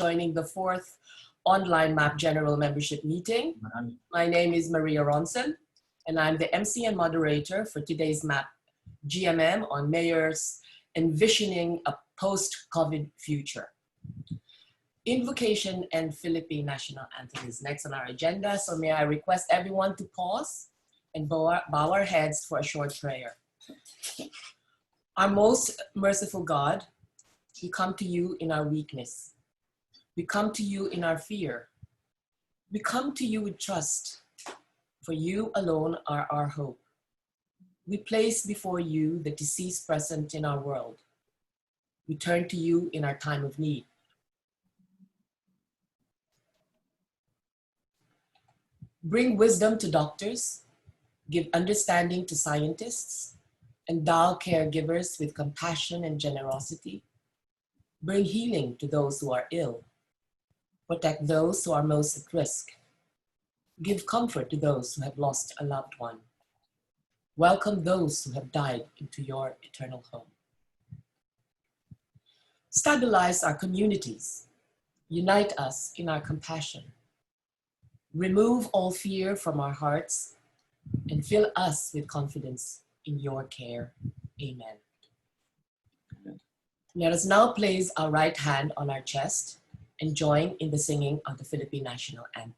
joining the 4th online MAP General Membership Meeting. My name is Maria RONSON, and I'm the MC and moderator for today's MAP GMM on Mayors Envisioning a Post-COVID Future. Invocation and Philippine National Anthem is next on our agenda, so may I request everyone to pause and bow our heads for a short prayer. Our most merciful God, we come to you in our weakness. We come to you in our fear. We come to you with trust, for you alone are our hope. We place before you the disease present in our world. We turn to you in our time of need. Bring wisdom to doctors, give understanding to scientists, endow caregivers with compassion and generosity. Bring healing to those who are ill. Protect those who are most at risk. Give comfort to those who have lost a loved one. Welcome those who have died into your eternal home. Stabilize our communities. Unite us in our compassion. Remove all fear from our hearts and fill us with confidence in your care. Amen. Let us now place our right hand on our chest and join in the singing of the Philippine National Anthem.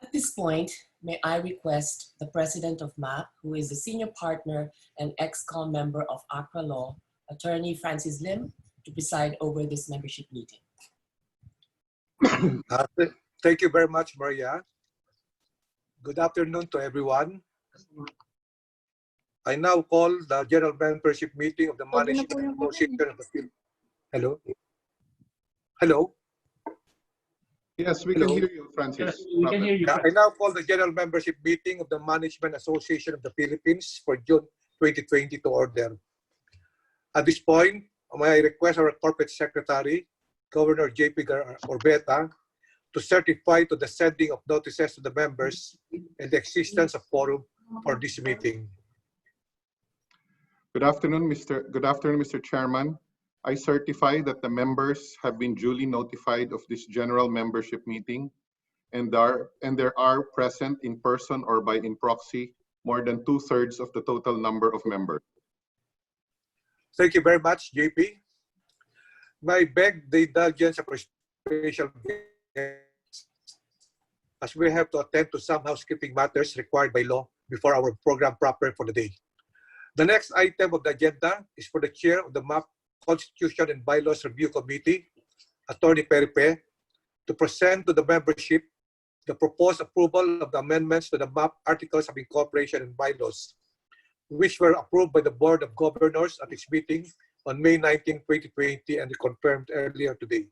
At this point, may I request the President of MAP, who is a senior partner and ex-com member of ACRA Law, Attorney Francis Lim, to preside over this membership meeting. Thank you very much, Maria. Good afternoon to everyone. I now call the General Membership Meeting of the Management Association of the Philippines. Hello? Hello? Yes, we can hear you, Francis. Yes, we can hear you. I now call the General Membership Meeting of the Management Association of the Philippines for June 2020 to order. At this point, may I request our Corporate Secretary, Governor J.P. Orbeta, to certify to the sending of notices to the members and the existence of quorum for this meeting. Good afternoon, Mr. Chairman. I certify that the members have been duly notified of this general membership meeting and there are present in person or by in proxy more than 2/3 of the total number of members. Thank you very much, JP. May I beg the indulgence of our special guests, as we have to attend to some housekeeping matters required by law before our program proper for the day. The next item of the agenda is for the Chair of the MAP Constitution and Bylaws Review Committee, Attorney Peripe, to present to the membership the proposed approval of the amendments to the MAP Articles of Incorporation and Bylaws, which were approved by the Board of Governors at its meeting on May 19, 2020 and confirmed earlier today.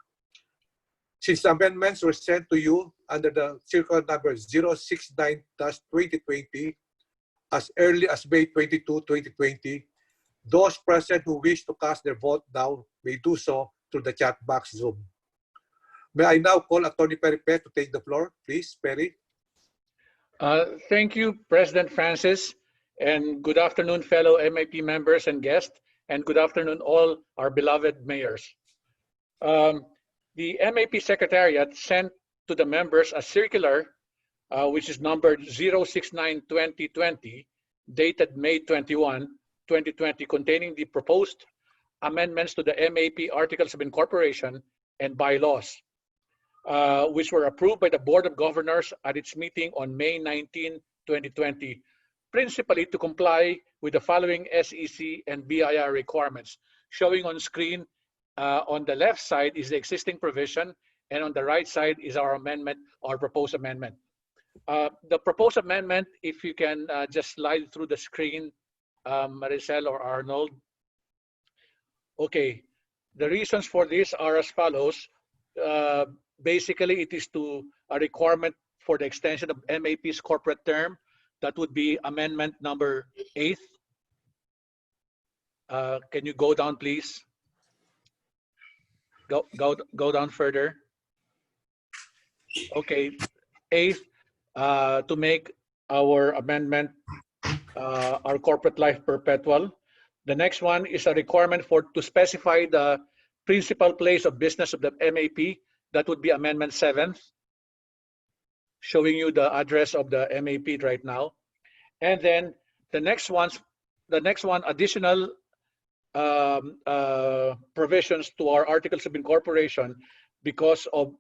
Since the amendments were sent to you under the circular number 069-2020 as early as May 22, 2020, those present who wish to cast their vote now may do so through the chat box Zoom. May I now call Attorney Peripe to take the floor, please, Perry. Thank you, President Francis, and good afternoon, fellow MAP members and guests, and good afternoon, all our beloved mayors. The MAP Secretariat sent to the members a circular which is numbered 069-2020, dated May 21, 2020, containing the proposed amendments to the MAP Articles of Incorporation and bylaws, which were approved by the Board of Governors at its meeting on May 19, 2020, principally to comply with the following SEC and BIR requirements. Showing on screen, on the left side is the existing provision, and on the right side is our amendment, our proposed amendment. The proposed amendment, if you can just slide through the screen, Maricel or Arnold. Okay, the reasons for this are as follows. Basically, it is to a requirement for the extension of MAP's corporate term. That would be amendment number 8. Can you go down, please? Go down further. Okay, 8, to make our amendment our corporate life perpetual. The next one is a requirement to specify the principal place of business of the MAP. That would be amendment 7, showing you the address of the MAP right now. And then the next one, additional provisions to our Articles of Incorporation because of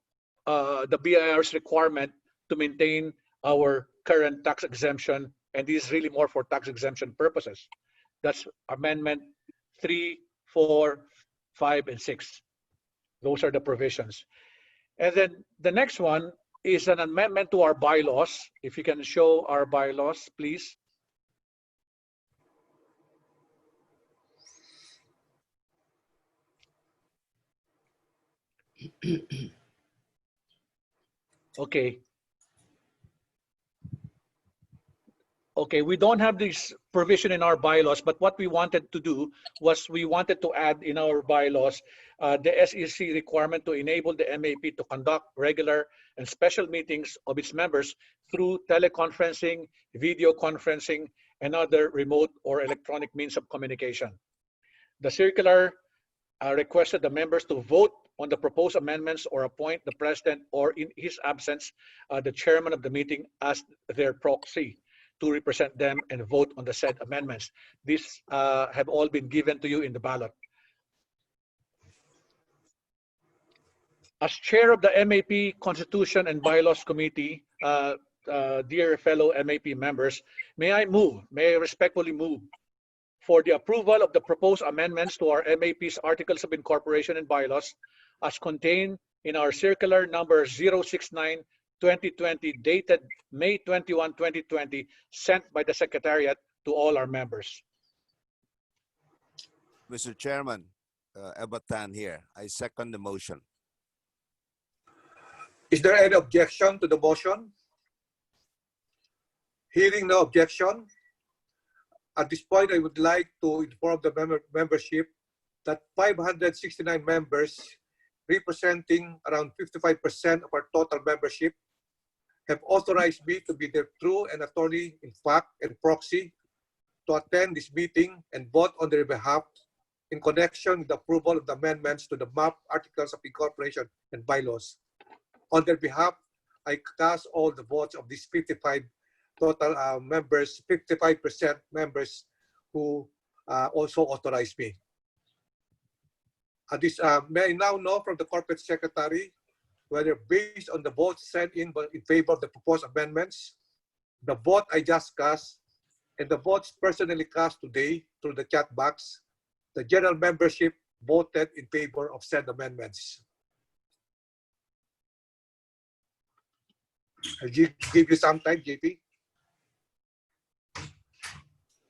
the BIR's requirement to maintain our current tax exemption, and this is really more for tax exemption purposes. That's amendment 3, 4, 5, and 6. Those are the provisions. And then the next one is an amendment to our bylaws. If you can show our bylaws, please. Okay. Okay, we don't have this provision in our bylaws, but what we wanted to do was we wanted to add in our bylaws the SEC requirement to enable the MAP to conduct regular and special meetings of its members through teleconferencing, video conferencing, and other remote or electronic means of communication. The circular requested the members to vote on the proposed amendments or appoint the president, or in his absence, the chairman of the meeting as their proxy to represent them and vote on the said amendments. These have all been given to you in the ballot. As chair of the MAP Constitution and Bylaws Committee, dear fellow MAP members, may I respectfully move for the approval of the proposed amendments to our MAP's Articles of Incorporation and Bylaws as contained in our circular number 069-2020, dated May 21, 2020, sent by the Secretariat to all our members. Mr. Chairman, Ebot Tan here. I second the motion. Is there any objection to the motion? Hearing no objection, at this point, I would like to inform the membership that 569 members, representing around 55% of our total membership, have authorized me to be their true and attorney in fact and proxy to attend this meeting and vote on their behalf in connection with the approval of the amendments to the MAP Articles of Incorporation and Bylaws. On their behalf, I cast all the votes of these 55 total members, 55% members who also authorized me. May I now know from the Corporate Secretary whether, based on the votes sent in favor of the proposed amendments, the vote I just cast, and the votes personally cast today through the chat box, the general membership voted in favor of said amendments. I'll give you some time, JP.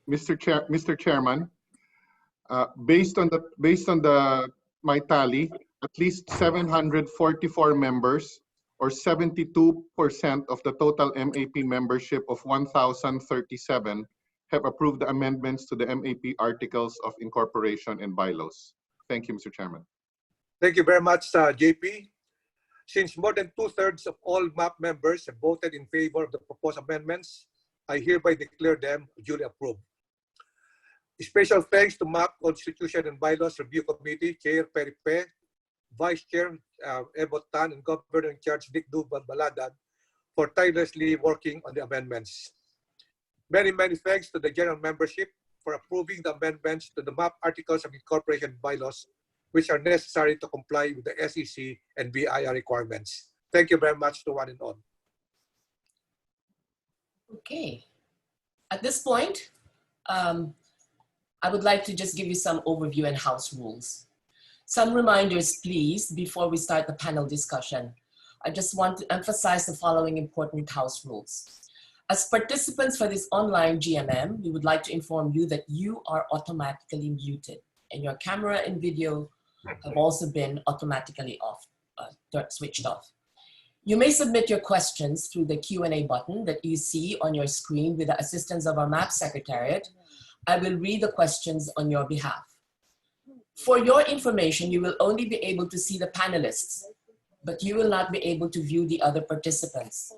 Mr. Chairman, based on my tally, at least 744 members, or 72% of the total MAP membership of 1,037, have approved the amendments to the MAP Articles of Incorporation and Bylaws. Thank you, Mr. Chairman. Thank you very much, JP. Since more than 2/3 of all MAP members have voted in favor of the proposed amendments, I hereby declare them duly approved. Special thanks to MAP Constitution and Bylaws Review Committee, Chair Peripe, Vice Chair Ebot Tan, and Governor in Charge Vic Balbaladan for tirelessly working on the amendments. Many thanks to the general membership for approving the amendments to the MAP Articles of Incorporation bylaws, which are necessary to comply with the SEC and BIR requirements. Thank you very much to one and all. Okay. At this point, I would like to just give you some overview and house rules. Some reminders, please, before we start the panel discussion. I just want to emphasize the following important house rules. As participants for this online GMM, we would like to inform you that you are automatically muted and your camera and video have also been automatically switched off. You may submit your questions through the Q&A button that you see on your screen with the assistance of our MAP Secretariat. I will read the questions on your behalf. For your information, you will only be able to see the panelists, but you will not be able to view the other participants.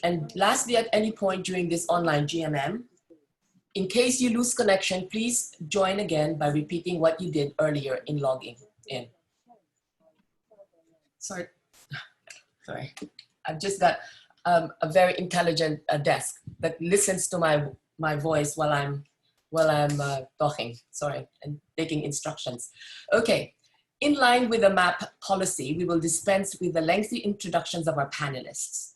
And lastly, at any point during this online GMM, in case you lose connection, please join again by repeating what you did earlier in logging in. Sorry, I've just got a very intelligent desk that listens to my voice while I'm talking, sorry, and taking instructions. Okay, in line with the MAP policy, we will dispense with the lengthy introductions of our panelists.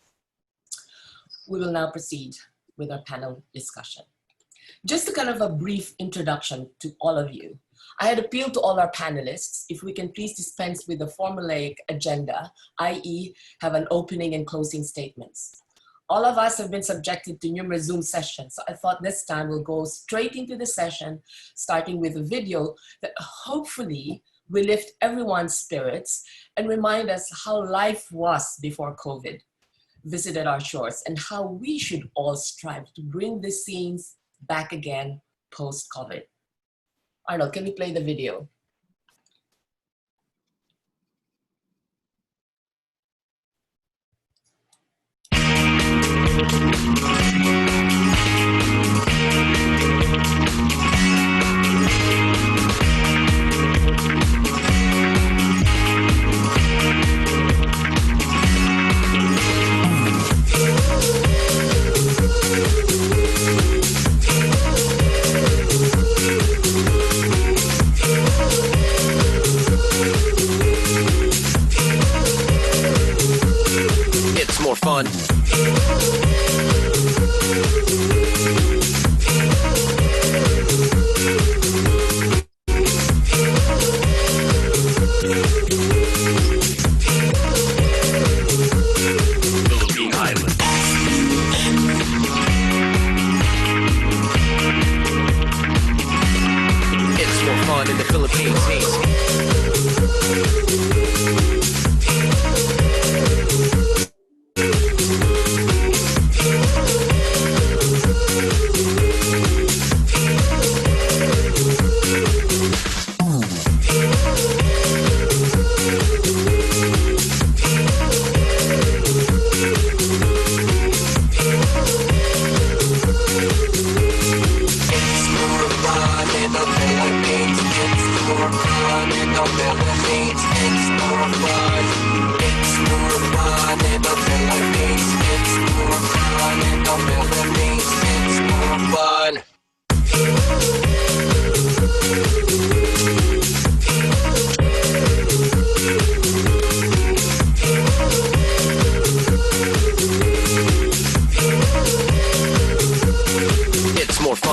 We will now proceed with our panel discussion. Just a kind of a brief introduction to all of you. I had appealed to all our panelists if we can please dispense with the formulaic agenda, i.e. have an opening and closing statements. All of us have been subjected to numerous Zoom sessions, so I thought this time we'll go straight into the session, starting with a video that hopefully will lift everyone's spirits and remind us how life was before COVID visited our shores and how we should all strive to bring the scenes back again post-COVID. Arnold, can we play the video? It's more fun. Philippine Islands. It's more fun in the Philippines.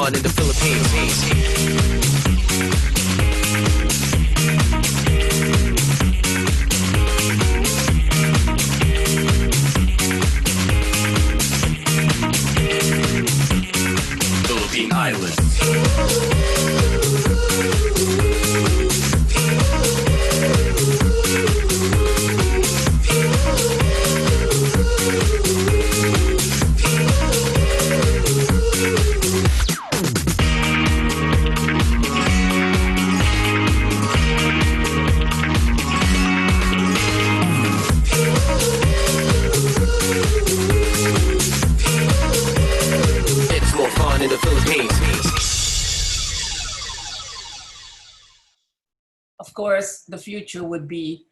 In the Philippines. Philippine Islands. In the Philippines. Of course, the future would be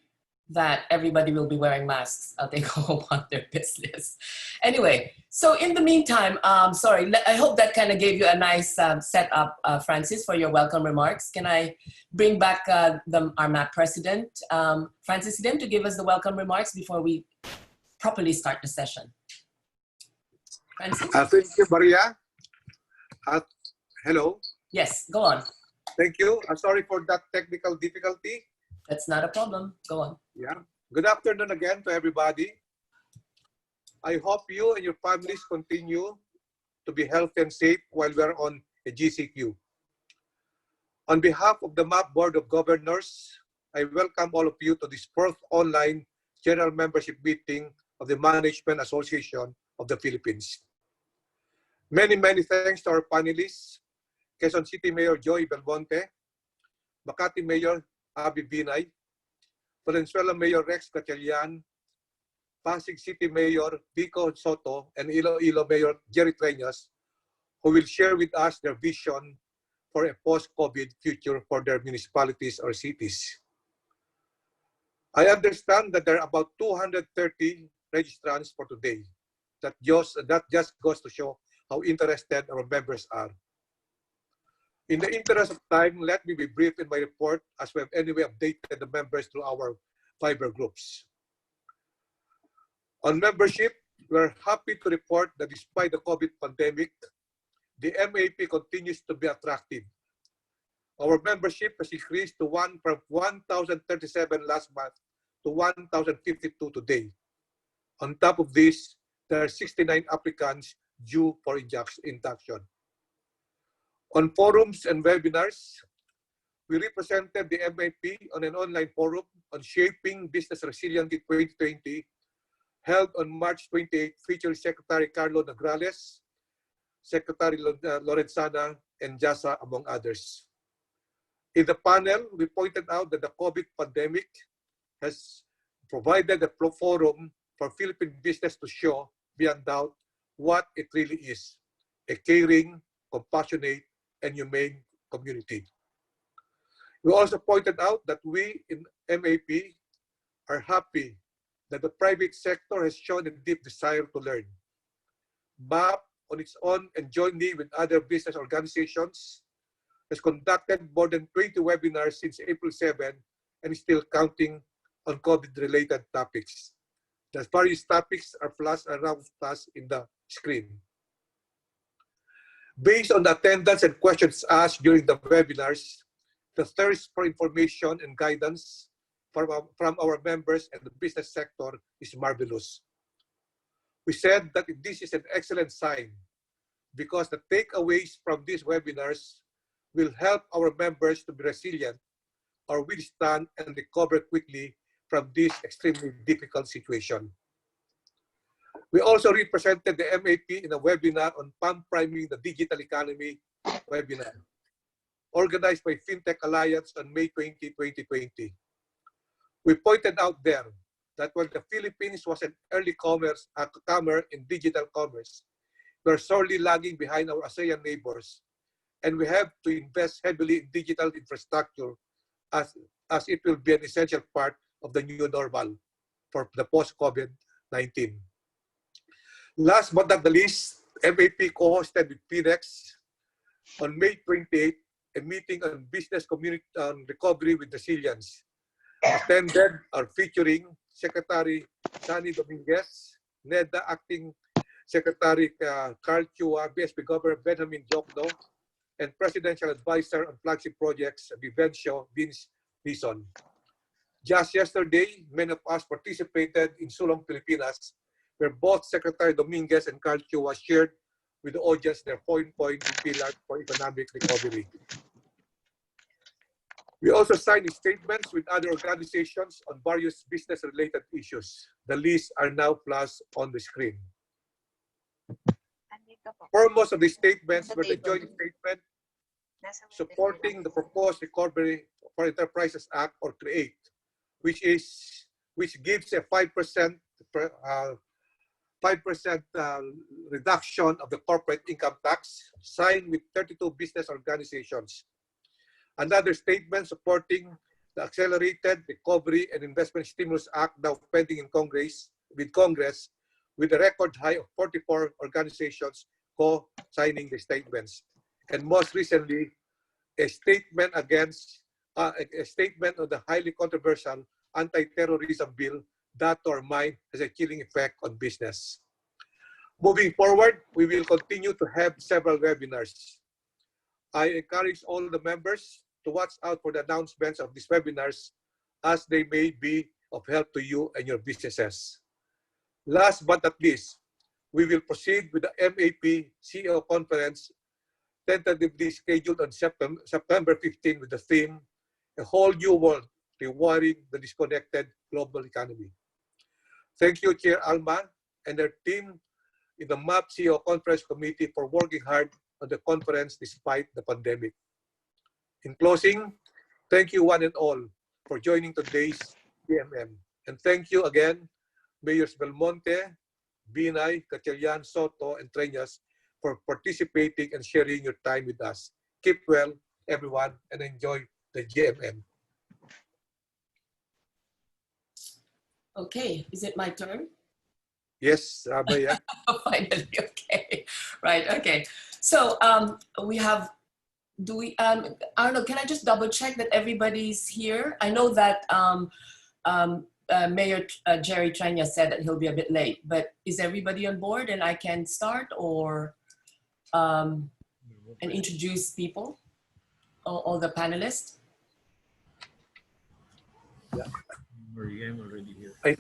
that everybody will be wearing masks as they go about their business. Anyway, so in the meantime, sorry, I hope that kind of gave you a nice setup, Francis, for your welcome remarks. Can I bring back our MAP president, Francis Lim, to give us the welcome remarks before we properly start the session? Francis? Thank you, Maria. Hello. Yes, go on. Thank you. Sorry for that technical difficulty. That's not a problem. Go on. Yeah. Good afternoon again to everybody. I hope you and your families continue to be healthy and safe while we're on a GCQ. On behalf of the MAP Board of Governors, I welcome all of you to this fourth online general membership meeting of the Management Association of the Philippines. Many thanks to our panelists, Quezon City Mayor Joey Belmonte, Makati Mayor Abi Binay, Valenzuela Mayor GATCHALIAN, Pasig City Mayor Vico SOTTO, and Iloilo Mayor TREÑAS, who will share with us their vision for a post-COVID future for their municipalities or cities. I understand that there are about 230 registrants for today. That just goes to show how interested our members are. In the interest of time, let me be brief in my report as we have anyway updated the members through our Viber groups. On membership, we're happy to report that despite the COVID pandemic, the MAP continues to be attractive. Our membership has increased to from 1,037 last month to 1,052 today. On top of this, there are 69 applicants due for induction. On forums and webinars, we represented the MAP on an online forum on Shaping Business Resiliency 2020, held on March 28, featuring Secretary Carlo Nograles, Secretary Lorenzana, and JASA, among others. In the panel, we pointed out that the COVID pandemic has provided a forum for Philippine business to show beyond doubt what it really is, a caring, compassionate, and humane community. We also pointed out that we in MAP are happy that the private sector has shown a deep desire to learn. MAP, on its own and jointly with other business organizations, has conducted more than 20 webinars since April 7 and is still counting on COVID-related topics. The various topics are flashed around us in the screen. Based on the attendance and questions asked during the webinars, the thirst for information and guidance from our members and the business sector is marvelous. We said that this is an excellent sign because the takeaways from these webinars will help our members to be resilient or withstand and recover quickly from this extremely difficult situation. We also represented the MAP in a webinar on Priming the Digital Economy webinar, organized by FinTech Alliance on May 20, 2020. We pointed out there that when the Philippines was an early comer in digital commerce, we are sorely lagging behind our ASEAN neighbors, and we have to invest heavily in digital infrastructure as it will be an essential part of the new normal for the post-COVID-19. Last but not the least, MAP co-hosted with PNEX on May 28 a meeting on business community recovery with resilience. Attended or featuring Secretary Sunny Dominguez, NEDA Acting Secretary Carl Chua, BSP Governor Benjamin Jokno, and Presidential Advisor on Flagship Projects, Vivencio Vince Dizon. Just yesterday, many of us participated in Sulong Pilipinas, where both Secretary Dominguez and Carl Chua shared with the audience their point pillars for economic recovery. We also signed statements with other organizations on various business-related issues. The lists are now flashed on the screen. Foremost of the statements were the joint statement supporting the proposed Recovery for Enterprises Act, or CREATE, which gives a 5% reduction of the corporate income tax, signed with 32 business organizations. Another statement supporting the Accelerated Recovery and Investment Stimulus Act now pending in Congress, with a record high of 44 organizations co-signing the statements. And most recently, a statement against a statement on the highly controversial anti-terrorism bill that, to our mind, has a chilling effect on business. Moving forward, we will continue to have several webinars. I encourage all the members to watch out for the announcements of these webinars, as they may be of help to you and your businesses. Last but not least, we will proceed with the MAP CEO conference tentatively scheduled on September 15 with the theme, A Whole New World, Rewiring the Disconnected Global Economy. Thank you, Chair Alma and her team in the MAP CEO Conference Committee for working hard on the conference despite the pandemic. In closing, thank you one and all for joining today's GMM. And thank you again, Mayors BELMONTE, BINAY, GATCHALIAN, SOTTO, and TREÑAS for participating and sharing your time with us. Keep well, everyone, and enjoy the GMM. Okay, is it my turn? Yes, Maya. Finally, okay. Right, okay. So we have, Arnold, can I just double check that everybody's here? I know that Mayor Jerry TREÑAS said that he'll be a bit late, but is everybody on board and I can start or and introduce people, all the panelists? Yeah. I'm already here.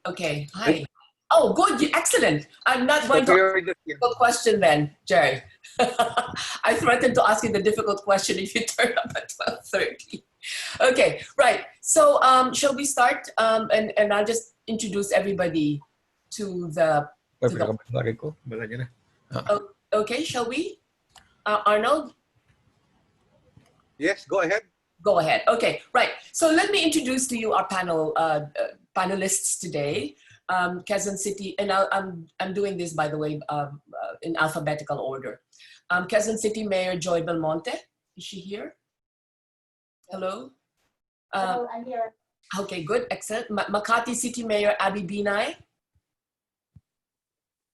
Okay, hi. Oh, good, excellent. I'm not going to ask a difficult question then, Jerry. I threatened to ask you the difficult question if you turn up at 12:30. Okay, right. So shall we start? And I'll just introduce everybody to the... Okay, shall we? Arnold? Yes, go ahead. Go ahead. Okay, right. So let me introduce to you our panelists today. Quezon City, and I'm doing this, by the way, in alphabetical order. Quezon City Mayor Joy Belmonte, is she here? Hello? Hello, I'm here. Okay, good, excellent. Makati City Mayor Abby Binay.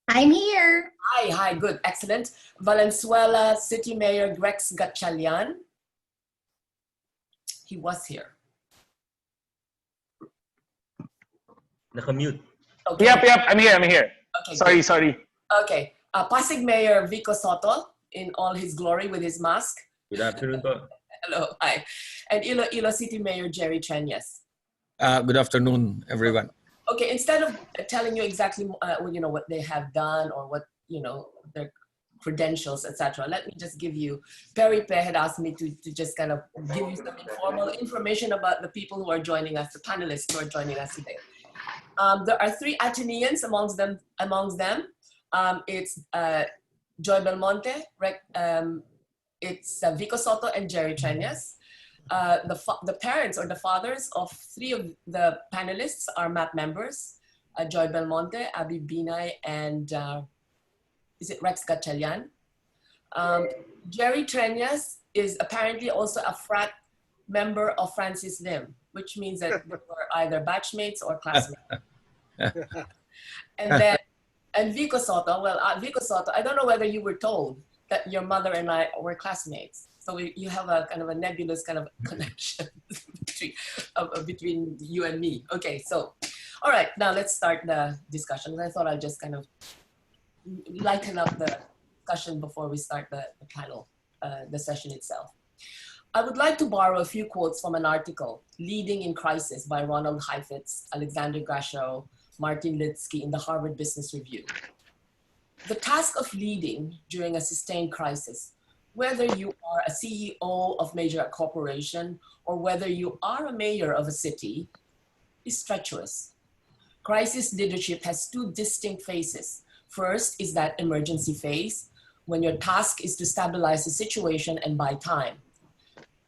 I'm here. Hi, good, excellent. Valenzuela City Mayor Grex GATCHALIAN. He was here. Nakamute. Okay. Yep, I'm here. Okay, Sorry. Okay, Pasig Mayor Vico SOTTO in all his glory with his mask. Good afternoon po. Hello, hi. And Iloilo City Mayor Jerry TREÑAS. Good afternoon, everyone. Okay, instead of telling you exactly what they have done or what, their credentials, etc., let me just give you, Perry Pe had asked me to just kind of give you some informal information about the people who are joining us, the panelists who are joining us today. There are 3 Ateneans amongst them. It's Joy Belmonte, it's Vico SOTTO and Jerry TREÑAS. The parents or the fathers of 3 of the panelists are MAP members, Joy Belmonte, Abby Binay, and is it Rex GATCHALIAN? Jerry TREÑAS is apparently also a frat member of Francis Lim, which means that we were either batchmates or classmates. And Vico SOTTO, Vico SOTTO, I don't know whether you were told that your mother and I were classmates. So you have a kind of a nebulous kind of connection between you and me. Okay, so, all right, now let's start the discussion. I thought I'd just kind of lighten up the discussion before we start the panel, the session itself. I would like to borrow a few quotes from an article, Leading in Crisis by Ronald Heifetz, Alexander Grashow, Martin Litsky in the Harvard Business Review. The task of leading during a sustained crisis, whether you are a CEO of major corporation or whether you are a mayor of a city, is treacherous. Crisis leadership has 2 distinct phases. First is that emergency phase, when your task is to stabilize the situation and buy time.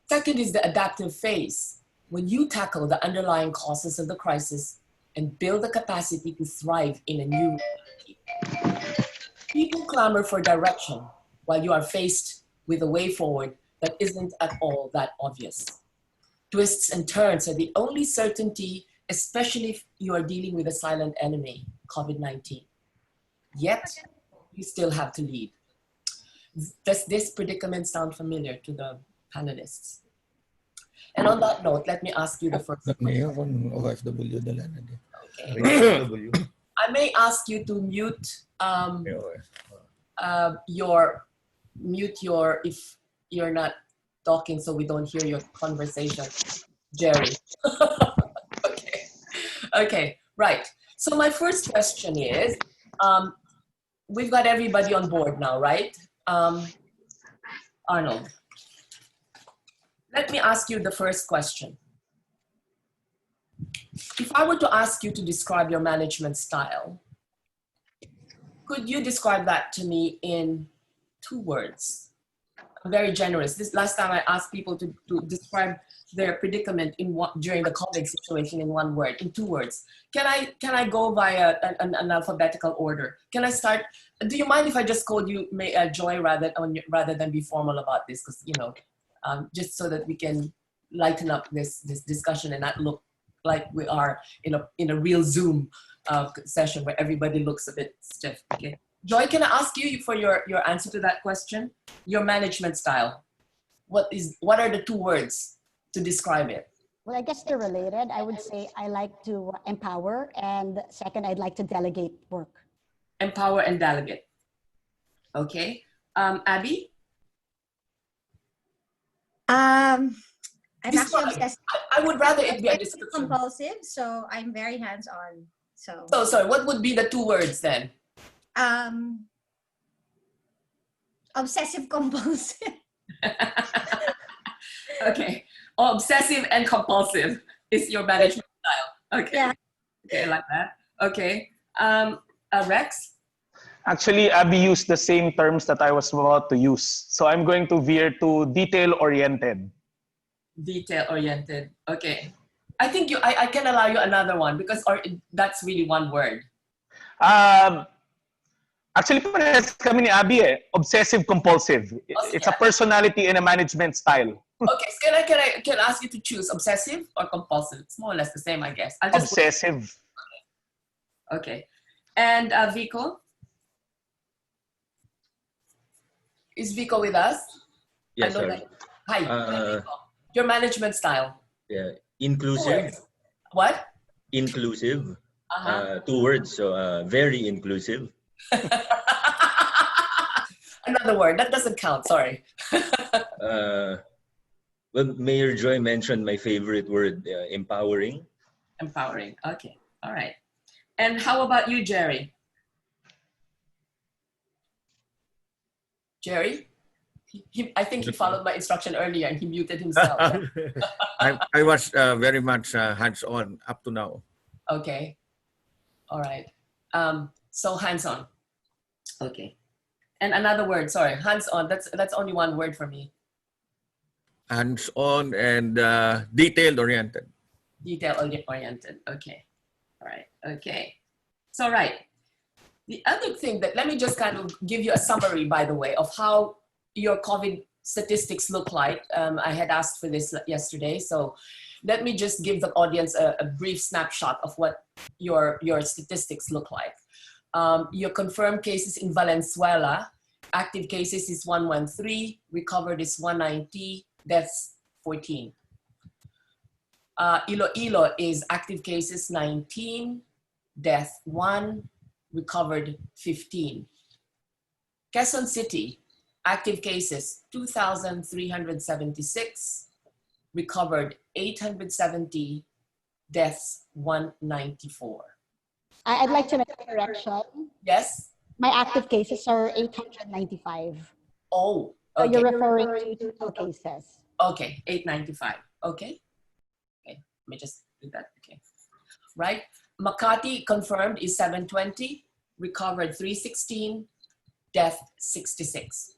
Second is the adaptive phase, when you tackle the underlying causes of the crisis and build the capacity to thrive in a new reality. People clamor for direction while you are faced with a way forward that isn't at all that obvious. Twists and turns are the only certainty, especially if you are dealing with a silent enemy, COVID-19. Yet, you still have to lead. Does this predicament sound familiar to the panelists? And on that note, let me ask you the first question. Okay. I may ask you to mute if you're not talking so we don't hear your conversation, Jerry. Okay, right. So my first question is, we've got everybody on board now, right? Arnold, let me ask you the first question. If I were to ask you to describe your management style, could you describe that to me in 2 words? I'm very generous. This last time I asked people to describe their predicament during the COVID situation in 1 word, in 2 words. Can I go via an alphabetical order? Can I start? Do you mind if I just call you Joy rather than be formal about this? Because just so that we can lighten up this discussion and not look like we are in a real Zoom session where everybody looks a bit stiff. Okay, Joy, can I ask you for your answer to that question? Your management style. What are the 2 words to describe it? Well, I guess they're related. I would say I like to empower, and second, I'd like to delegate work. Empower and delegate. Okay. Abby? I'm actually obsessed. I would rather it be a description. Compulsive, so I'm very hands-on. So sorry, what would be the 2 words then? Obsessive compulsive. Okay. Obsessive and compulsive is your management style. Okay. Yeah. Okay, I like that. Okay. Rex? Actually, Abby used the same terms that I was about to use. So I'm going to veer to detail-oriented. Detail-oriented. Okay. I think I can allow you another one because that's really 1 word. Actually, parehas kami ni Abby obsessive compulsive. It's a personality and a management style. Okay, so can I ask you to choose obsessive or compulsive? It's more or less the same, I guess. Obsessive. Okay. And Vico? Is Vico with us? Yes, sir. Hi, Vico. Your management style. Yeah, inclusive. What? Inclusive. 2 words, so very inclusive. Another word, that doesn't count, sorry. Well, Mayor Joy mentioned my favorite word, empowering. Empowering, okay, all right. And how about you, Jerry? Jerry? I think he followed my instruction earlier and he muted himself. I was very much hands-on up to now. Okay, all right. So hands-on, okay. And another word, sorry, hands-on, that's only 1 word for me. Hands-on and detail-oriented. Detail-oriented, okay. All right, okay. So, right. The other thing let me just kind of give you a summary, by the way, of how your COVID statistics look like. I had asked for this yesterday, so let me just give the audience a brief snapshot of what your statistics look like. Your confirmed cases in Valenzuela, active cases is 113, recovered is 190, deaths 14. Iloilo is active cases 19, death 1, recovered 15. Quezon City, active cases 2,376, recovered 870, deaths 194. I'd like to make a correction. Yes? My active cases are 895. Oh, so okay. You're referring to total cases. Okay, 895. Okay. Okay, let me just do that. Okay. Right. Makati confirmed is 720, recovered 316, death 66.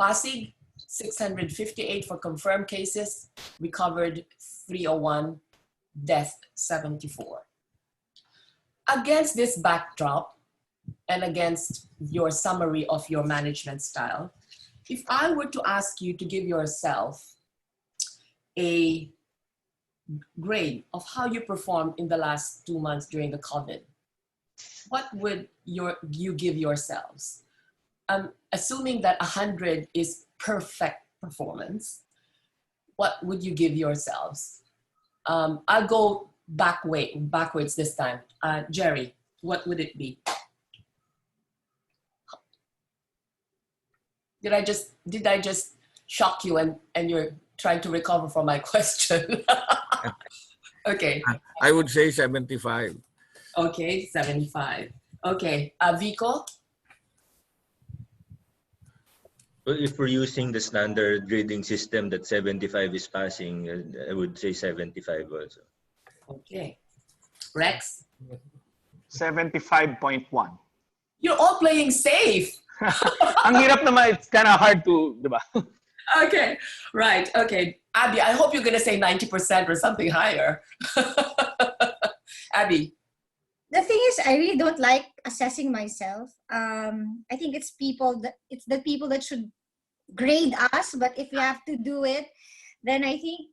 Pasig, 658 for confirmed cases, recovered 301, death 74. Against this backdrop and against your summary of your management style, if I were to ask you to give yourself a grade of how you performed in the last 2 months during the COVID, what would you give yourselves? Assuming that 100 is perfect performance, what would you give yourselves? I'll go backwards this time. Jerry, what would it be? Did I just shock you and you're trying to recover from my question? Okay. I would say 75. Okay, 75. Okay, Vico? Well, if we're using the standard grading system that 75 is passing, I would say 75 also. Okay. Rex? 75.1. You're all playing safe. Ang hirap naman, it's kind of hard to, di ba? Okay, right. Okay, Abby, I hope you're going to say 90% or something higher. Abby? The thing is, I really don't like assessing myself. I think it's the people that should grade us. But if we have to do it, then I think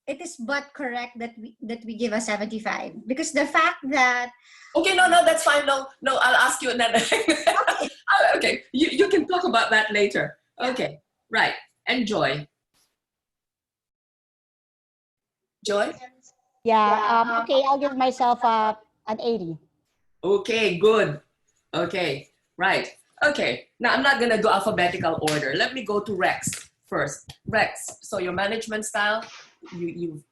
it is but correct that we give a 75, because the fact that okay, no, that's fine. No, I'll ask you another. Okay, okay. You can talk about that later. Okay, right. And Joy. Joy? Yeah, okay, I'll give myself an 80. Okay, good. Okay, right. Okay, now I'm not gonna go alphabetical order. Let me go to Rex first. Rex, so your management style, we've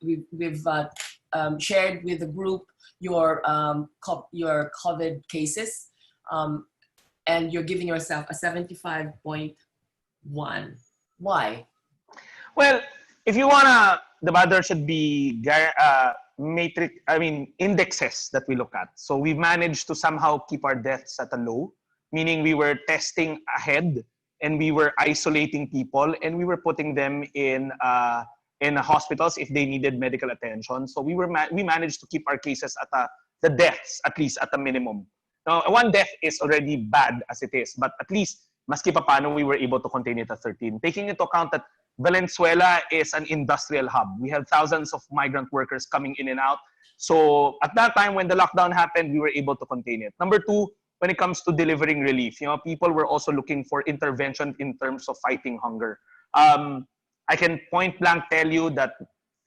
shared with the group your COVID cases, and you're giving yourself a 75.1. Why? Well, if you wanna, there should be indexes that we look at. So we managed to somehow keep our deaths at a low, meaning we were testing ahead and we were isolating people and we were putting them in hospitals if they needed medical attention. So we managed to keep our cases at the deaths at least at a minimum. Now, one death is already bad as it is, but at least maski pa paano we were able to contain it at 13. Taking into account that Valenzuela is an industrial hub. We have thousands of migrant workers coming in and out. So at that time when the lockdown happened, we were able to contain it. Number two, when it comes to delivering relief, people were also looking for intervention in terms of fighting hunger. I can point blank tell you that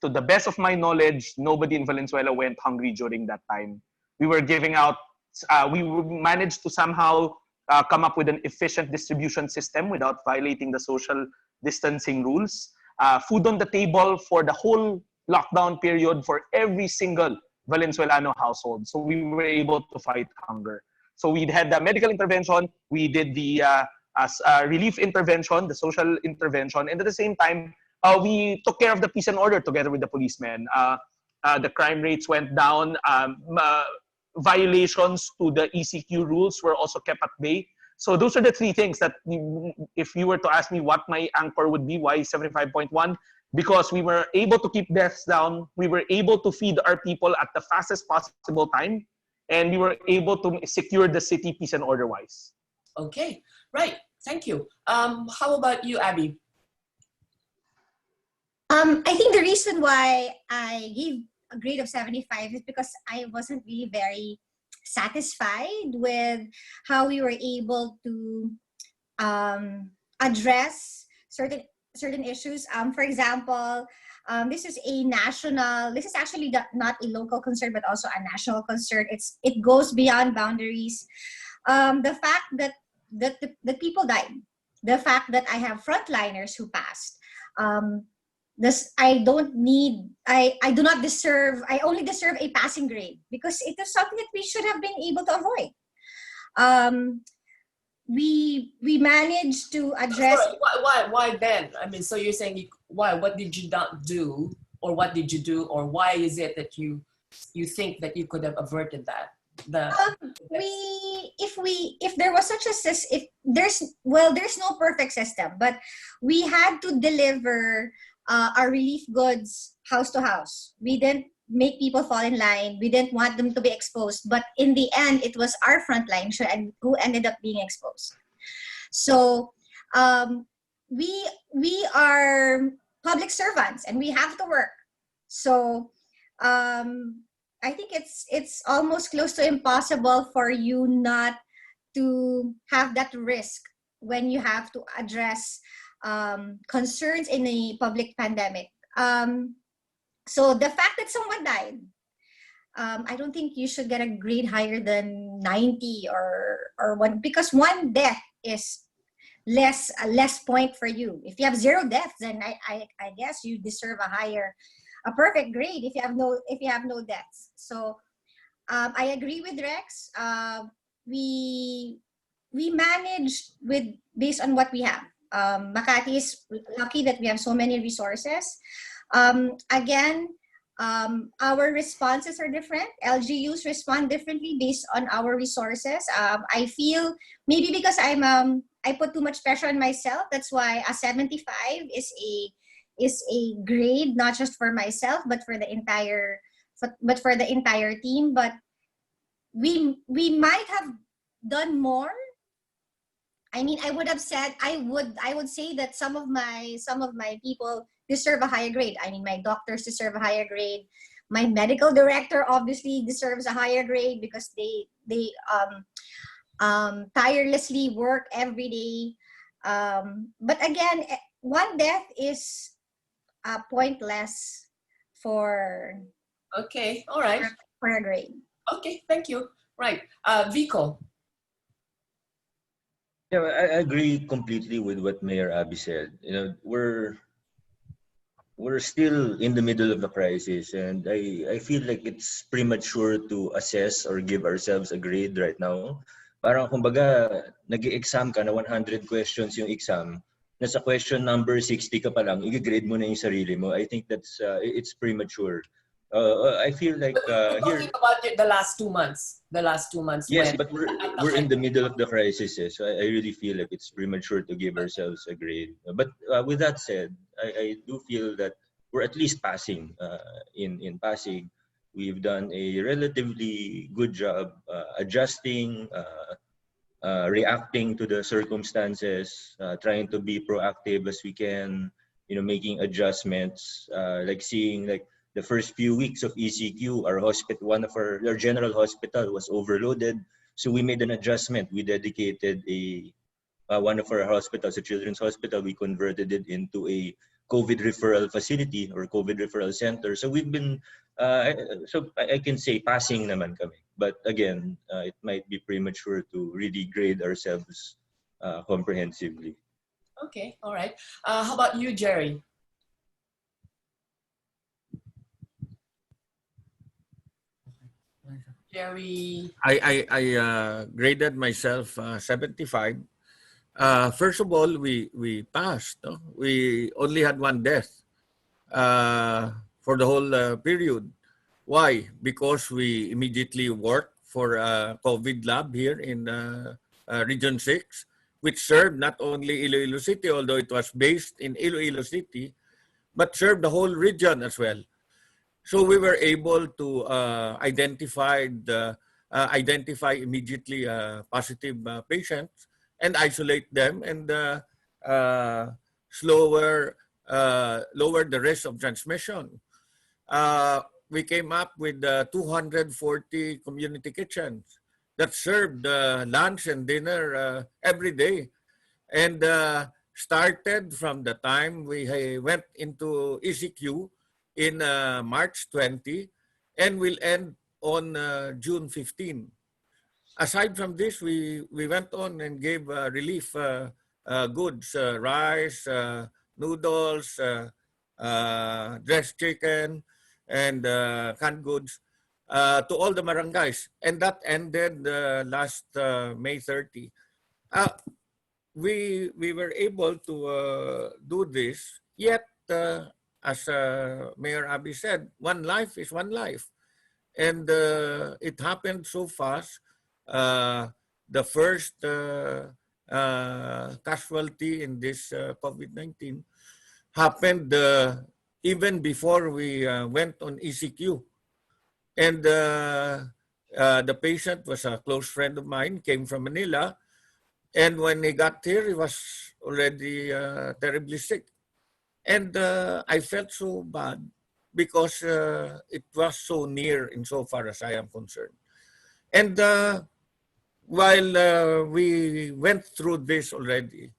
to the best of my knowledge, nobody in Valenzuela went hungry during that time. We were giving out, we managed to somehow come up with an efficient distribution system without violating the social distancing rules. Food on the table for the whole lockdown period for every single Valenzuelano household. So we were able to fight hunger. So we had the medical intervention, we did the relief intervention, the social intervention, and at the same time, we took care of the peace and order together with the policemen. The crime rates went down. Violations to the ECQ rules were also kept at bay. So those are the three things that if you were to ask me what my anchor would be, why 75.1? Because we were able to keep deaths down, we were able to feed our people at the fastest possible time, and we were able to secure the city peace and order-wise. Okay, right. Thank you. How about you, Abby? I think the reason why I gave a grade of 75 is because I wasn't really very satisfied with how we were able to address certain issues. For example, this is actually not a local concern, but also a national concern. It goes beyond boundaries. The fact that the people died, the fact that I have frontliners who passed, I only deserve a passing grade because it is something that we should have been able to avoid. We managed to address. Why then? I mean, so you're saying why? What did you not do, or what did you do, or why is it that you think that you could have averted that? If there was such a system, there's no perfect system, but we had to deliver our relief goods house to house. We didn't make people fall in line. We didn't want them to be exposed, but in the end, it was our frontline who ended up being exposed. So we are public servants and we have to work. So I think it's almost close to impossible for you not to have that risk when you have to address concerns in a public pandemic. So the fact that someone died, I don't think you should get a grade higher than 90 or one, because one death is less point for you. If you have 0 deaths, then I guess you deserve a perfect grade if you have no deaths. So I agree with Rex. We managed based on what we have. Makati is lucky that we have so many resources. Again, our responses are different. LGUs respond differently based on our resources. I feel maybe because I put too much pressure on myself. That's why a 75 is a grade, not just for myself, but for the entire team. But we might have done more. I mean, I would say that some of my people deserve a higher grade. I mean, my doctors deserve a higher grade. My medical director obviously deserves a higher grade because they tirelessly work every day. But again, one death is a point less for. Okay, all right. For a grade. Okay, thank you. Right, Vico. Yeah, I agree completely with what Mayor Abby said. You know, we're still in the middle of the crisis, and I feel like it's premature to assess or give ourselves a grade right now. Parang kumbaga, nag-exam ka na 100 questions yung exam, nasa question number 60 ka pa lang, i-grade mo na yung sarili mo. I think that's it's premature. I feel like we're talking about the last 2 months. The last 2 months. Yes, but we're in the middle of the crisis, so I really feel like it's premature to give ourselves a grade. But with that said, I do feel that we're at least passing. In Pasig, we've done a relatively good job adjusting, reacting to the circumstances, trying to be proactive as we can. You know, making adjustments, like seeing like. The first few weeks of ECQ, one of our general hospital was overloaded. So we made an adjustment. We dedicated one of our hospitals, a children's hospital, we converted it into a COVID referral facility or COVID referral center. So we've been, so I can say passing naman kami. But again, it might be premature to really grade ourselves comprehensively. Okay, all right. How about you, Jerry? Jerry. I graded myself 75. First of all, we passed. No? We only had 1 death for the whole period. Why? Because we immediately worked for a COVID lab here in Region 6, which served not only Iloilo City, although it was based in Iloilo City, but served the whole region as well. So we were able to identify immediately positive patients and isolate them and lower the risk of transmission. We came up with 240 community kitchens that served lunch and dinner every day, and started from the time we went into ECQ in March 20, and will end on June 15. Aside from this, we went on and gave relief goods, rice, noodles, dressed chicken, and canned goods to all the barangays. And that ended last May 30. We were able to do this, yet as Mayor Abby said, 1 life is 1 life. And it happened so fast. The first casualty in this COVID-19 happened even before we went on ECQ. And the patient was a close friend of mine, came from Manila. And when he got here, he was already terribly sick. And I felt so bad because it was so near insofar as I am concerned. And while we went through this already,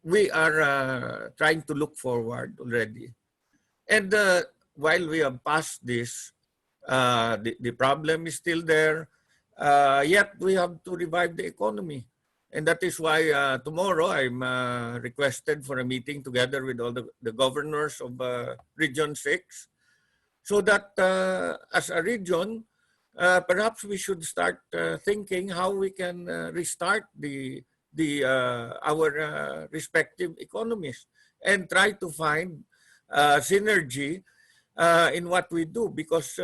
we are trying to look forward already. And while we have passed this, the problem is still there, yet we have to revive the economy. And that is why tomorrow I'm requested for a meeting together with all the governors of Region 6, so that as a region, perhaps we should start thinking how we can restart our respective economies and try to find synergy in what we do, because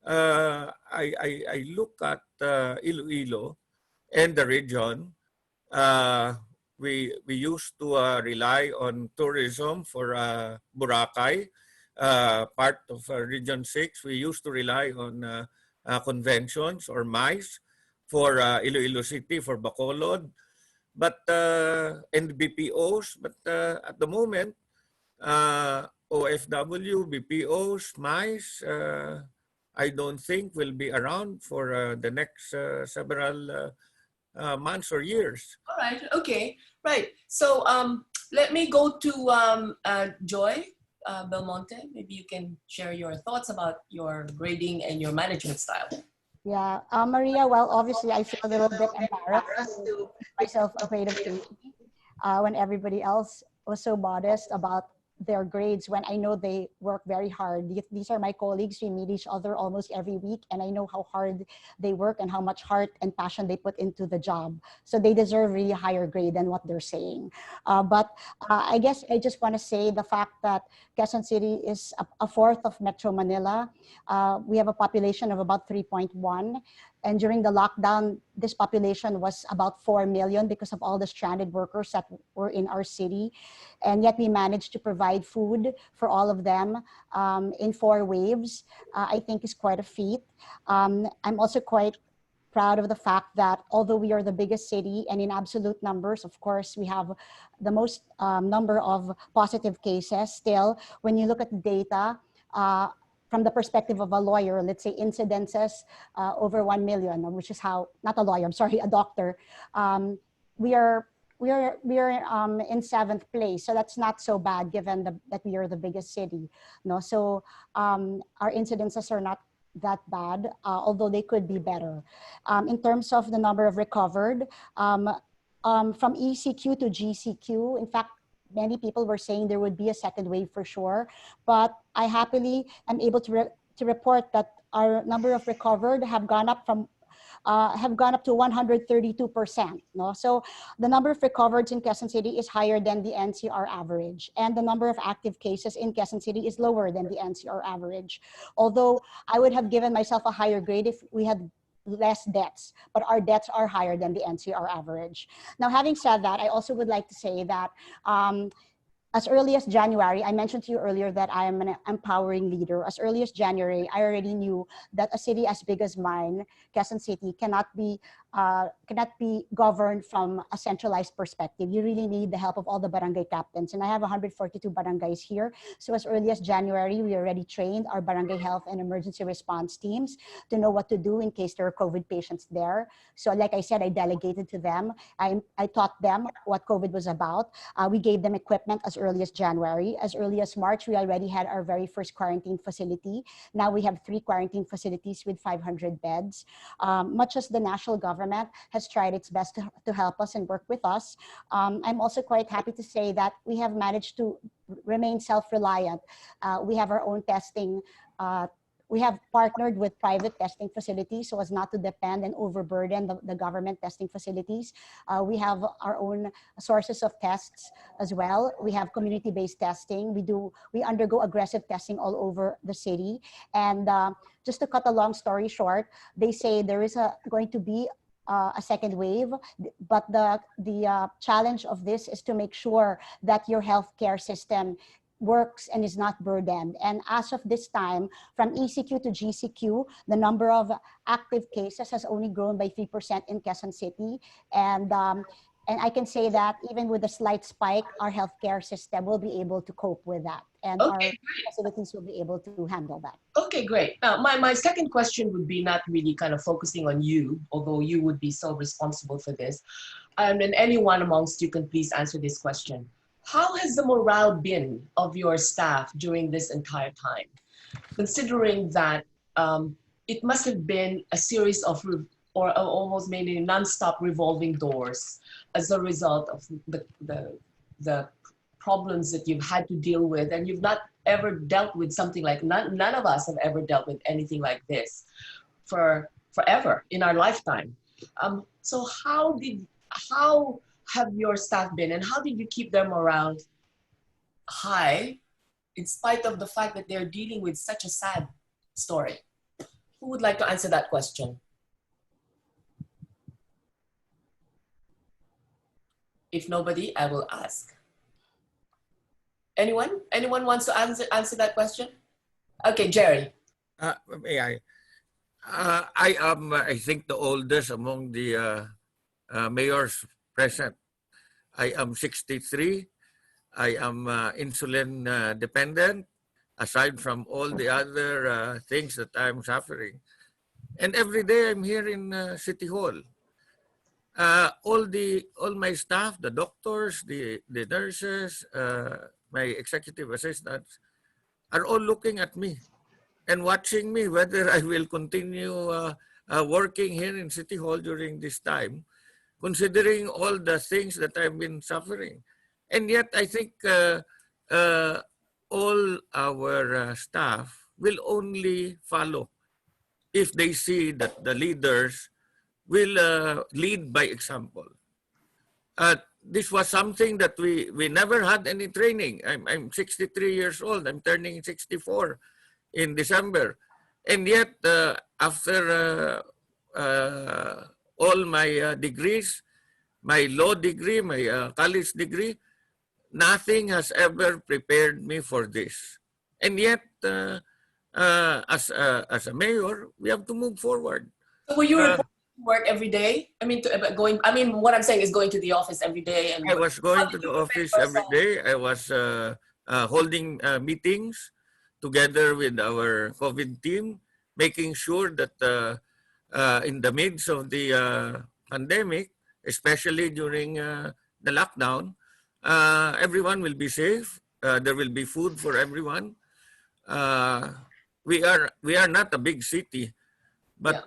I look at Iloilo and the region. We used to rely on tourism for Boracay, part of Region 6. We used to rely on conventions or MICE for Iloilo City, for Bacolod, but and BPOs. But at the moment, OFW, BPOs, MICE, I don't think will be around for the next several months or years. All right. Okay. Right. So let me go to Joy Belmonte. Maybe you can share your thoughts about your grading and your management style. Yeah, Maria, well, obviously I feel a little bit embarrassed to myself a grade of 80 when everybody else was so modest about their grades, when I know they work very hard. These are my colleagues. We meet each other almost every week, and I know how hard they work and how much heart and passion they put into the job. So they deserve really a higher grade than what they're saying. But I guess I just want to say the fact that Quezon City is a fourth of Metro Manila. We have a population of about 3.1. And during the lockdown, this population was about 4 million because of all the stranded workers that were in our city. And yet we managed to provide food for all of them in 4 waves. I think is quite a feat. I'm also quite proud of the fact that although we are the biggest city, and in absolute numbers, of course, we have the most number of positive cases, still, when you look at the data, from the perspective of a lawyer, let's say incidences over 1 million, which is how, not a lawyer, I'm sorry, a doctor, we are in 7th place. So that's not so bad given that we are the biggest city. No, so our incidences are not that bad, although they could be better. In terms of the number of recovered, from ECQ to GCQ, in fact, many people were saying there would be a second wave for sure, but I happily am able to report that our number of recovered have gone up to 132%. No? So the number of recovered in Quezon City is higher than the NCR average, and the number of active cases in Quezon City is lower than the NCR average. Although I would have given myself a higher grade if we had less deaths, but our deaths are higher than the NCR average. Now, having said that, I also would like to say that as early as January, I mentioned to you earlier that I am an empowering leader. As early as January, I already knew that a city as big as mine, Quezon City, cannot be governed from a centralized perspective. You really need the help of all the barangay captains. And I have 142 barangays here. So as early as January, we already trained our barangay health and emergency response teams to know what to do in case there are COVID patients there. So like I said, I delegated to them. I taught them what COVID was about. We gave them equipment as early as January. As early as March, we already had our very first quarantine facility. Now we have 3 quarantine facilities with 500 beds. Much as the national government has tried its best to help us and work with us, I'm also quite happy to say that we have managed to remain self-reliant. We have our own testing. We have partnered with private testing facilities so as not to depend and overburden the government testing facilities. We have our own sources of tests as well. We have community-based testing. We undergo aggressive testing all over the city. And just to cut a long story short, they say there is going to be a second wave, but the challenge of this is to make sure that your healthcare system works and is not burdened. And as of this time, from ECQ to GCQ, the number of active cases has only grown by 3% in Quezon City. And And I can say that even with a slight spike, our healthcare system will be able to cope with that. And our Okay, facilities will be able to handle that. okay, great. Now, my second question would be not really kind of focusing on you, although you would be so responsible for this. And anyone amongst you can please answer this question. How has the morale been of your staff during this entire time? Considering that it must have been a series of, or almost maybe non-stop revolving doors as a result of the problems that you've had to deal with, and you've not ever dealt with something like, none of us have ever dealt with anything like this forever in our lifetime. So how have your staff been, and how did you keep their morale high in spite of the fact that they're dealing with such a sad story? Who would like to answer that question? If nobody, I will ask. Anyone? Anyone wants to answer that question? Okay, Jerry. May I? I am, I think, the oldest among the mayors present. I am 63. I am insulin dependent, aside from all the other things that I'm suffering. And every day I'm here in City Hall. All my staff, the doctors, the nurses, my executive assistants, are all looking at me and watching me whether I will continue working here in City Hall during this time, considering all the things that I've been suffering. And yet I think all our staff will only follow if they see that the leaders will lead by example. This was something that we never had any training. I'm 63 years old. I'm turning 64 in December. And yet, after all my degrees, my law degree, my college degree, nothing has ever prepared me for this. And yet, as a mayor, we have to move forward. So were you reporting to work every day? I mean, what I'm saying is going to the office every day. And I was going to the office every day. I was holding meetings together with our COVID team, making sure that in the midst of the pandemic, especially during the lockdown, everyone will be safe. There will be food for everyone. We are not a big city, but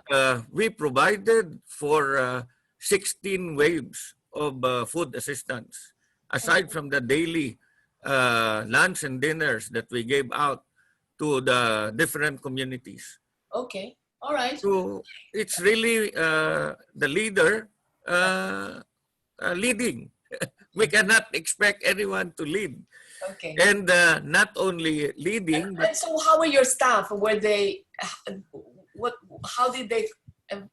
we provided for 16 waves of food assistance, aside from the daily lunch and dinners that we gave out to the different communities. Okay, all right. So it's really the leader leading. We cannot expect anyone to lead. Okay. And not only leading, but and so how were your staff? Were they, how did they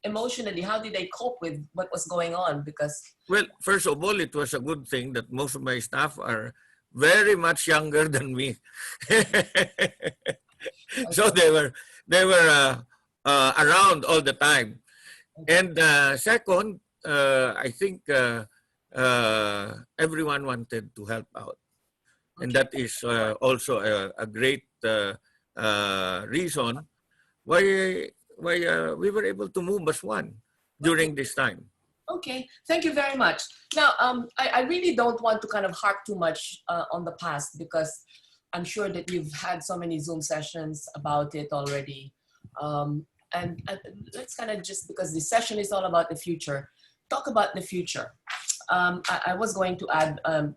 emotionally, how did they cope with what was going on? Because, well, first of all, it was a good thing that most of my staff are very much younger than me. So they were around all the time. And second, I think everyone wanted to help out. And that is also a great reason why we were able to move as one during this time. okay, thank you very much. Now, I really don't want to kind of harp too much on the past, because I'm sure that you've had so many Zoom sessions about it already. And let's kind of just, because this session is all about the future, talk about the future. I was going to add, and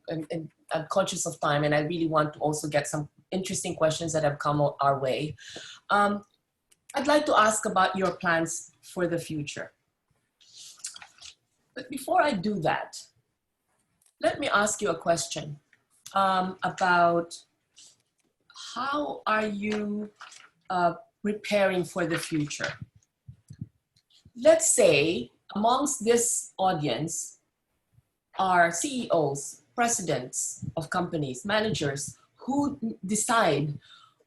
I'm conscious of time, and I really want to also get some interesting questions that have come our way. I'd like to ask about your plans for the future. But before I do that, let me ask you a question about how are you preparing for the future? Let's say amongst this audience are CEOs, presidents of companies, managers who decide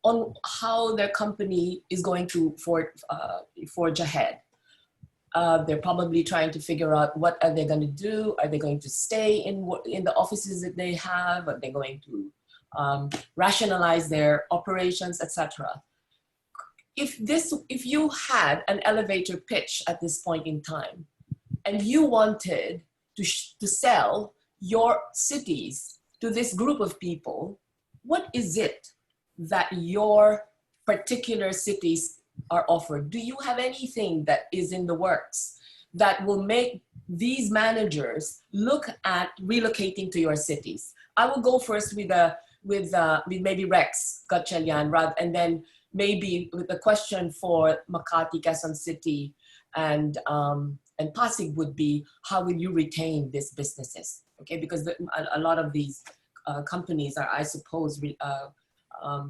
on how their company is going to forge ahead. They're probably trying to figure out what are they going to do. Are they going to stay in the offices that they have? Are they going to rationalize their operations, etc.? If you had an elevator pitch at this point in time, and you wanted to sell your cities to this group of people, what is it that your particular cities are offered? Do you have anything that is in the works that will make these managers look at relocating to your cities? I will go first with maybe Rex GATCHALIAN, and then maybe with the question for Makati, Quezon City, and Pasig would be, how will you retain these businesses? Okay, because a lot of these companies are, I suppose,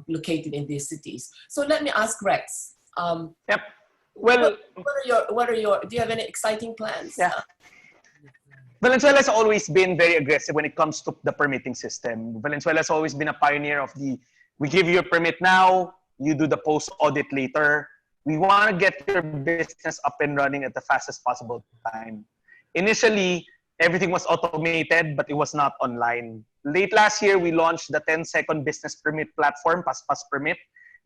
located in these cities. So let me ask Rex. Yep. Well, what are your? Do you have any exciting plans? Yeah. Valenzuela has always been very aggressive when it comes to the permitting system. Valenzuela has always been a pioneer of we give you a permit now, you do the post audit later. We want to get your business up and running at the fastest possible time. Initially, everything was automated, but it was not online. Late last year, we launched the 10-second business permit platform, Paspas Permit.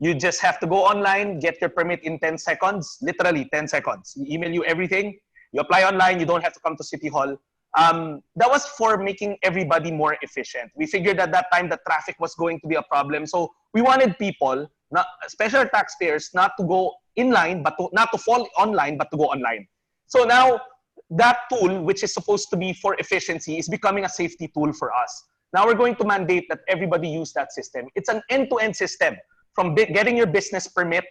You just have to go online, get your permit in 10 seconds, literally 10 seconds. We email you everything. You apply online, you don't have to come to City Hall. That was for making everybody more efficient. We figured at that time that traffic was going to be a problem. So we wanted people, especially taxpayers, not to go inline, not to fall online, but to go online. So now that tool, which is supposed to be for efficiency, is becoming a safety tool for us. Now we're going to mandate that everybody use that system. It's an end-to-end system, from getting your business permit,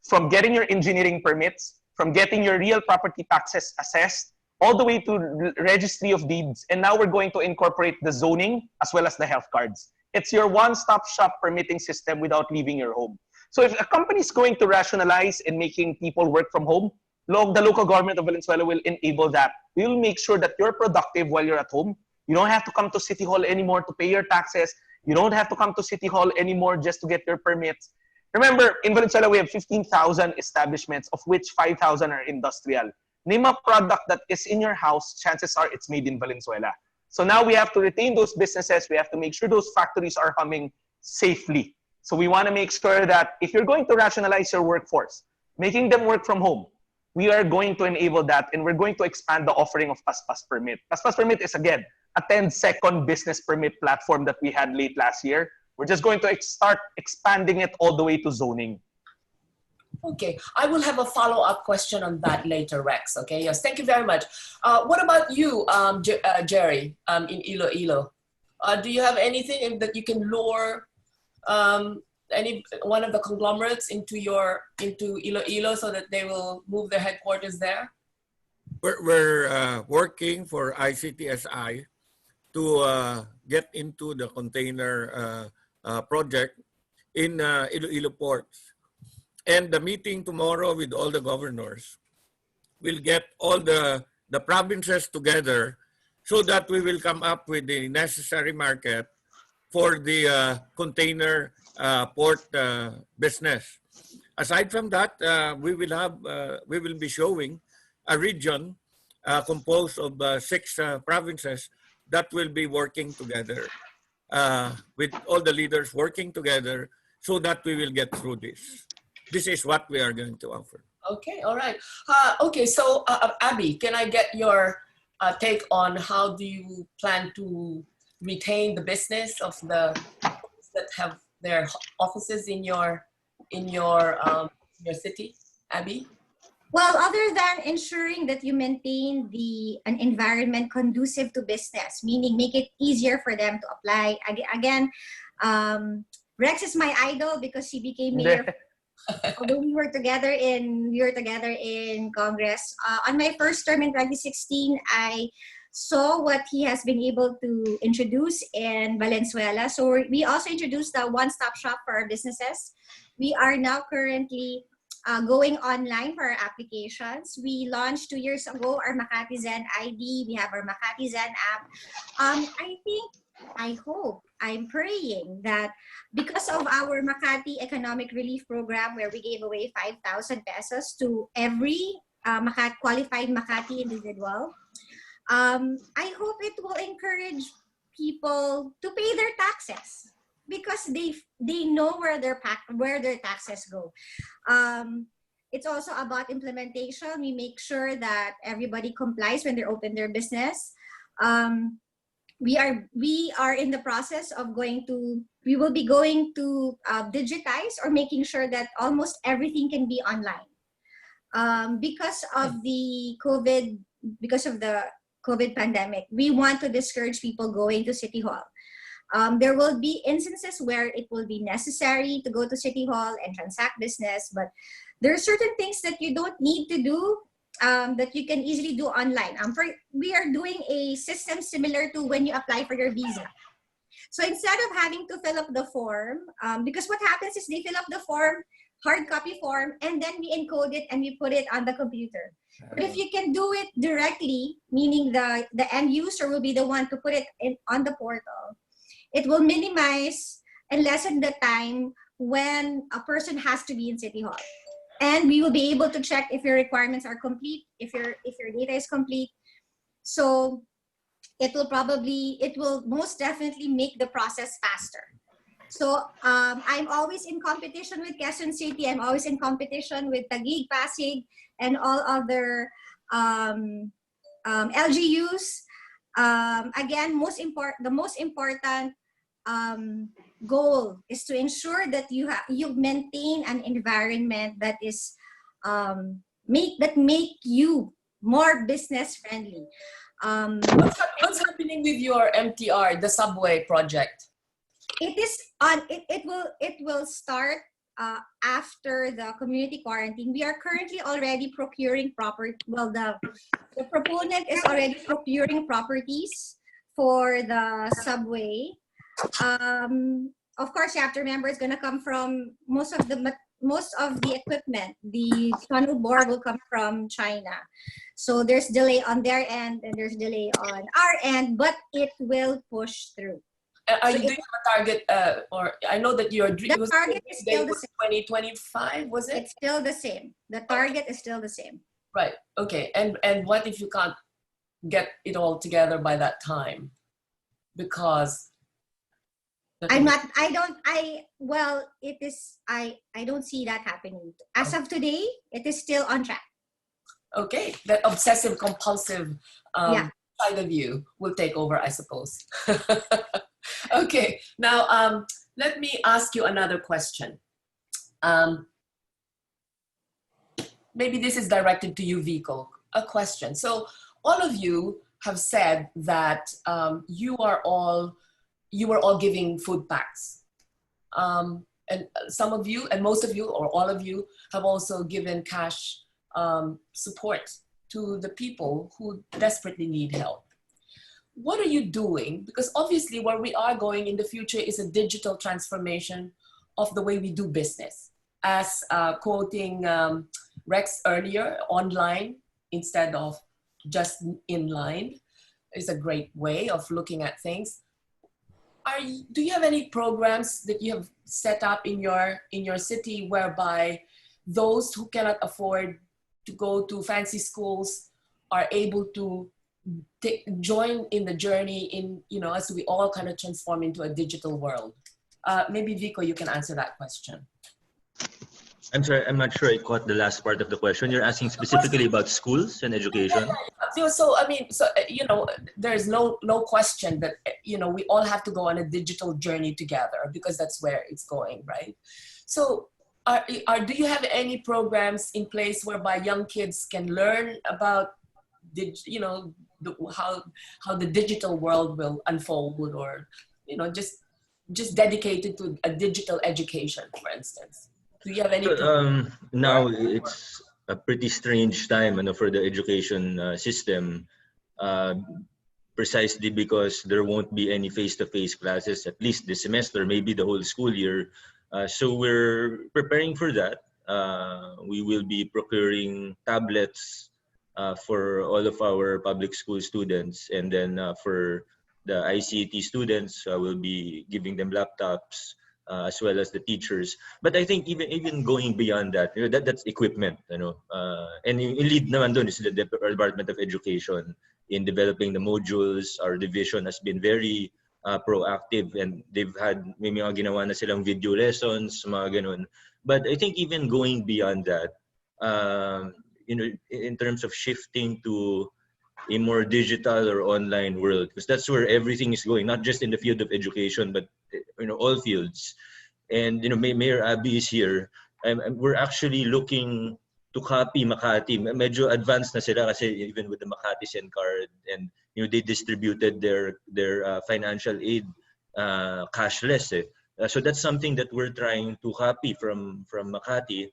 from getting your engineering permits, from getting your real property taxes assessed, all the way to registry of deeds. And now we're going to incorporate the zoning as well as the health cards. It's your one-stop shop permitting system without leaving your home. So if a company is going to rationalize in making people work from home, the local government of Valenzuela will enable that. We will make sure that you're productive while you're at home. You don't have to come to City Hall anymore to pay your taxes. You don't have to come to City Hall anymore just to get your permits. Remember, in Valenzuela, we have 15,000 establishments, of which 5,000 are industrial. Name a product that is in your house, chances are it's made in Valenzuela. So now we have to retain those businesses. We have to make sure those factories are humming safely. So we want to make sure that if you're going to rationalize your workforce, making them work from home, we are going to enable that, and we're going to expand the offering of Paspas Permit. Paspas Permit is, again, a 10-second business permit platform that we had late last year. We're just going to start expanding it all the way to zoning. Okay, I will have a follow-up question on that later, Rex. Okay, yes, thank you very much. What about you, Jerry, in Iloilo? Do you have anything that you can lure any one of the conglomerates into Iloilo so that they will move their headquarters there? We're working for ICTSI to get into the container project in Iloilo ports. And the meeting tomorrow with all the governors will get all the provinces together so that we will come up with the necessary market for the container port business. Aside from that, we will be showing a region composed of 6 provinces that will be working together with all the leaders working together so that we will get through this. This is what we are going to offer. Okay, all right. Okay, so Abby, can I get your take on how do you plan to retain the business of the that have their offices in your city, Abby? Well, other than ensuring that you maintain an environment conducive to business, meaning make it easier for them to apply. Again, Rex is my idol because he became mayor. Although we were together in Congress. On my first term in 2016, I saw what he has been able to introduce in Valenzuela. So we also introduced the one-stop shop for our businesses. We are now currently going online for our applications. We launched 2 years ago our Makati Zen ID. We have our Makati Zen app. I hope, I'm praying that because of our Makati Economic Relief Program, where we gave away 5,000 pesos to every qualified Makati individual. I hope it will encourage people to pay their taxes because they know where their taxes go. It's also about implementation. We make sure that everybody complies when they open their business. We are in the process of we will be going to digitize or making sure that almost everything can be online. Because of the COVID pandemic, we want to discourage people going to City Hall. There will be instances where it will be necessary to go to City Hall and transact business, but there are certain things that you don't need to do that you can easily do online. We are doing a system similar to when you apply for your visa. So instead of having to fill up the form, because what happens is they fill up the form, hard copy form, and then we encode it and we put it on the computer. But if you can do it directly, meaning the end user will be the one to put it on the portal, it will minimize and lessen the time when a person has to be in City Hall. And we will be able to check if your requirements are complete, if your data is complete. So it will most definitely make the process faster. So I'm always in competition with Quezon City. I'm always in competition with Taguig, Pasig, and all other LGUs. Again, the most important goal is to ensure that you maintain an environment that is make you more business friendly. What's happening with your MTR, the subway project? It is it will start after the community quarantine. We are currently already procuring property. Well, the proponent is already procuring properties for the subway. Of course, you have to remember it's going to come from most of the equipment. The tunnel board will come from China. So there's delay on their end and there's delay on our end, but it will push through. Are you doing a target, or I know that your dream the target is still the same. 2025, was it? It's still the same. The target is still the same. Right. Okay. And what if you can't get it all together by that time? Because I don't see that happening. As of today, it is still on track. Okay. That obsessive compulsive side of you will take over, I suppose. Okay. Now, let me ask you another question. Maybe this is directed to you, Vico. A question. So all of you have said that you were all giving food packs. And some of you, and most of you, or all of you, have also given cash support to the people who desperately need help. What are you doing? Because obviously where we are going in the future is a digital transformation of the way we do business. As quoting Rex earlier, online instead of just in line is a great way of looking at things. Do you have any programs that you have set up in your city whereby those who cannot afford to go to fancy schools are able to join in the journey as we all kind of transform into a digital world? Maybe Vico, you can answer that question. I'm sorry, I'm not sure I caught the last part of the question. You're asking specifically about schools and education? So there's no question that, we all have to go on a digital journey together because that's where it's going, right? So do you have any programs in place whereby young kids can learn about, how the digital world will unfold, or, just dedicated to a digital education, for instance? Do you have any? Now it's a pretty strange time for the education system, precisely because there won't be any face-to-face classes, at least this semester, maybe the whole school year. So we're preparing for that. We will be procuring tablets for all of our public school students, and then for the ICT students, we'll be giving them laptops. as well as the teachers. But I think even going beyond that, that's equipment, and yung lead naman dun is the Department of Education in developing the modules. Our division has been very proactive, and they've had may mga ginawa na silang video lessons, mga ganun. But I think even going beyond that, in terms of shifting to a more digital or online world, because that's where everything is going, not just in the field of education, but all fields. And Mayor Abby is here. We're actually looking to copy Makati. Medyo advanced na sila kasi even with the Makati Send card, and they distributed their financial aid cashless. So that's something that we're trying to copy from Makati.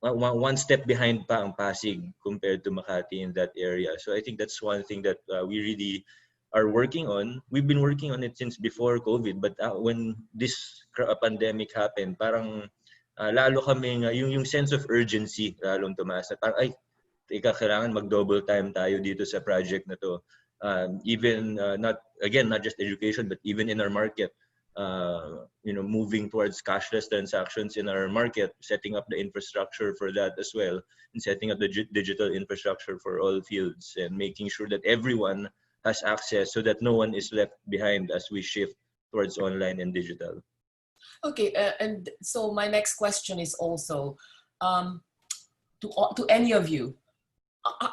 One step behind pa ang Pasig compared to Makati in that area. So I think that's one thing that we really are working on. We've been working on it since before COVID, but when this pandemic happened, parang lalo kaming yung sense of urgency lalong tumaas. Parang ay, kailangan mag-double time tayo dito sa project na to. Even not just education, but even in our market. Moving towards cashless transactions in our market, setting up the infrastructure for that as well, and setting up the digital infrastructure for all fields, and making sure that everyone has access so that no one is left behind as we shift towards online and digital. Okay, and so my next question is also to any of you.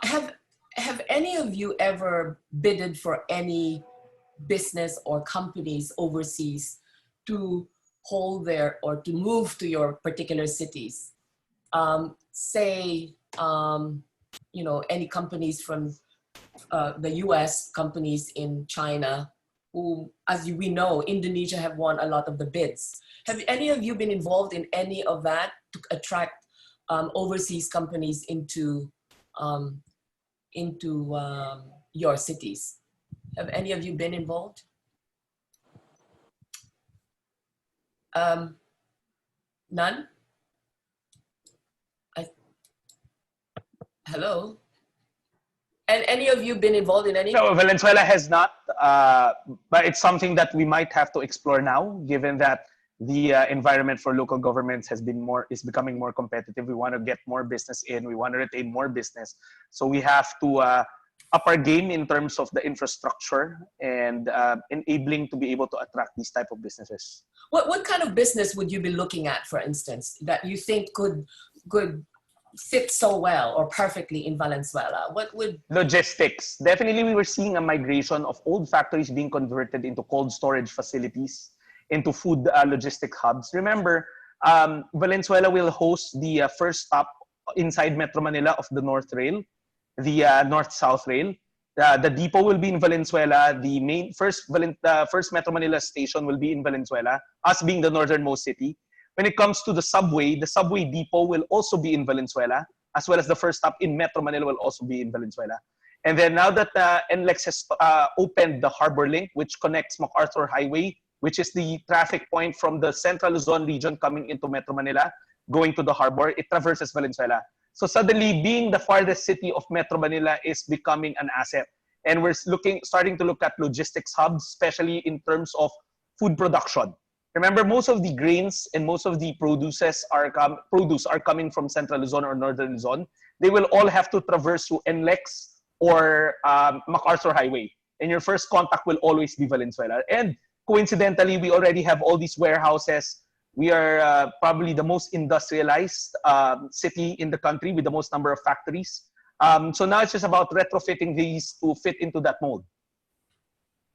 Have any of you ever bidded for any business or companies overseas to hold their or to move to your particular cities? Say, any companies from the US, companies in China, who, as we know, Indonesia have won a lot of the bids. Have any of you been involved in any of that to attract overseas companies into your cities? Have any of you been involved? None? Hello? And any of you been involved in any? No, Valenzuela has not, but it's something that we might have to explore now, given that the environment for local governments is becoming more competitive. We want to get more business in. We want to retain more business. So we have to up our game in terms of the infrastructure and enabling to be able to attract these type of businesses. What kind of business would you be looking at, for instance, that you think could fit so well or perfectly in Valenzuela? What would... Logistics. Definitely, we were seeing a migration of old factories being converted into cold storage facilities, into food logistic hubs. Remember, Valenzuela will host the first stop inside Metro Manila of the North Rail, the North-South Rail. The depot will be in Valenzuela. The first Metro Manila station will be in Valenzuela, us being the northernmost city. When it comes to the subway depot will also be in Valenzuela, as well as the first stop in Metro Manila will also be in Valenzuela. And then now that NLEX has opened the Harbor Link, which connects MacArthur Highway, which is the traffic point from the Central Luzon region coming into Metro Manila, going to the harbor, it traverses Valenzuela. So suddenly, being the farthest city of Metro Manila is becoming an asset. And we're starting to look at logistics hubs, especially in terms of food production. Remember, most of the grains and most of the produce are coming from Central Luzon or Northern Luzon. They will all have to traverse through NLEX or MacArthur Highway. And your first contact will always be Valenzuela. And coincidentally, we already have all these warehouses. We are probably the most industrialized city in the country with the most number of factories. So now it's just about retrofitting these to fit into that mold.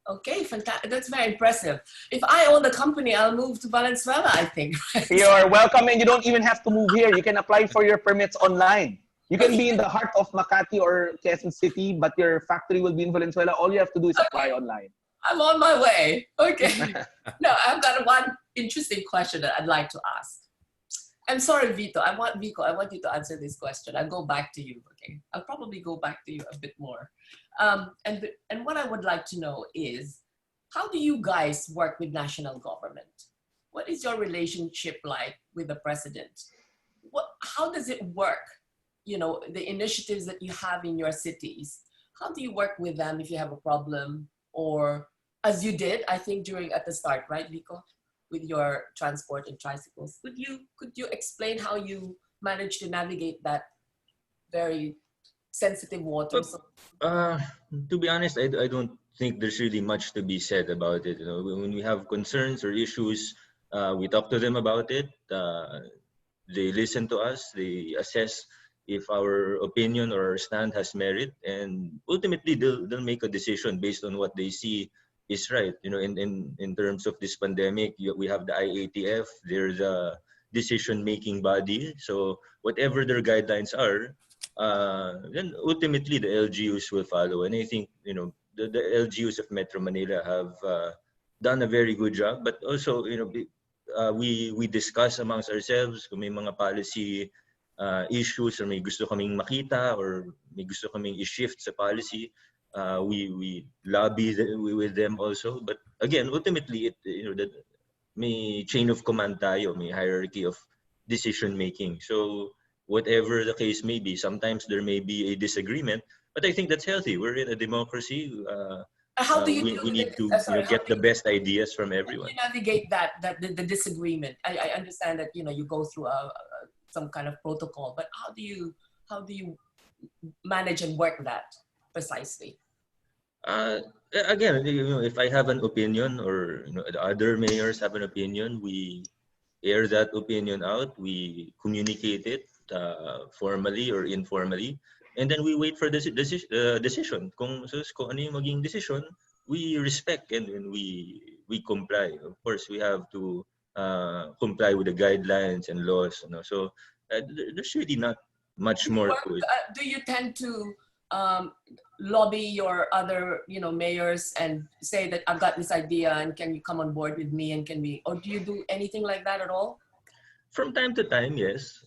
Okay, fantastic. That's very impressive. If I own the company, I'll move to Valenzuela, I think. You're welcome, and you don't even have to move here. You can apply for your permits online. You can be in the heart of Makati or Quezon City, but your factory will be in Valenzuela. All you have to do is apply online. I'm on my way. Okay. No, I've got one interesting question that I'd like to ask. I'm sorry, Vico. I want you to answer this question. I'll go back to you. Okay. I'll probably go back to you a bit more. And what I would like to know is, how do you guys work with national government? What is your relationship like with the president? How does it work? You know, the initiatives that you have in your cities. How do you work with them if you have a problem? Or as you did, I think at the start, right, Vico? with your transport and tricycles. Could you explain how you manage to navigate that very sensitive waters? To be honest, I don't think there's really much to be said about it. You know, when we have concerns or issues, we talk to them about it. They listen to us. They assess if our opinion or our stand has merit, and ultimately they'll make a decision based on what they see is right. You know, in terms of this pandemic, we have the IATF. They're the decision-making body. So whatever their guidelines are, then ultimately the LGUs will follow. And I think, you know, the LGUs of Metro Manila have done a very good job. But also, you know, we discuss amongst ourselves kung may mga policy issues or may gusto kaming makita or may gusto kaming i-shift sa policy. We lobby with them also. But again, ultimately, you know, that may chain of command tayo, may hierarchy of decision making. So whatever the case may be, sometimes there may be a disagreement, but I think that's healthy. We're in a democracy. How do you we need to get the best ideas from everyone. How do you navigate the disagreement? I understand that, you know, you go through some kind of protocol, but how do you manage and work that precisely? Again, you know, if I have an opinion or, you know, the other mayors have an opinion, we air that opinion out. We communicate it formally or informally, and then we wait for the decision. Kung ano yung maging decision, we respect and we comply. Of course, we have to comply with the guidelines and laws. You know? So there's really not much more to it. Do you tend to lobby your other, you know, mayors and say that I've got this idea and can you come on board with me, and can we, or do you do anything like that at all? From time to time, yes.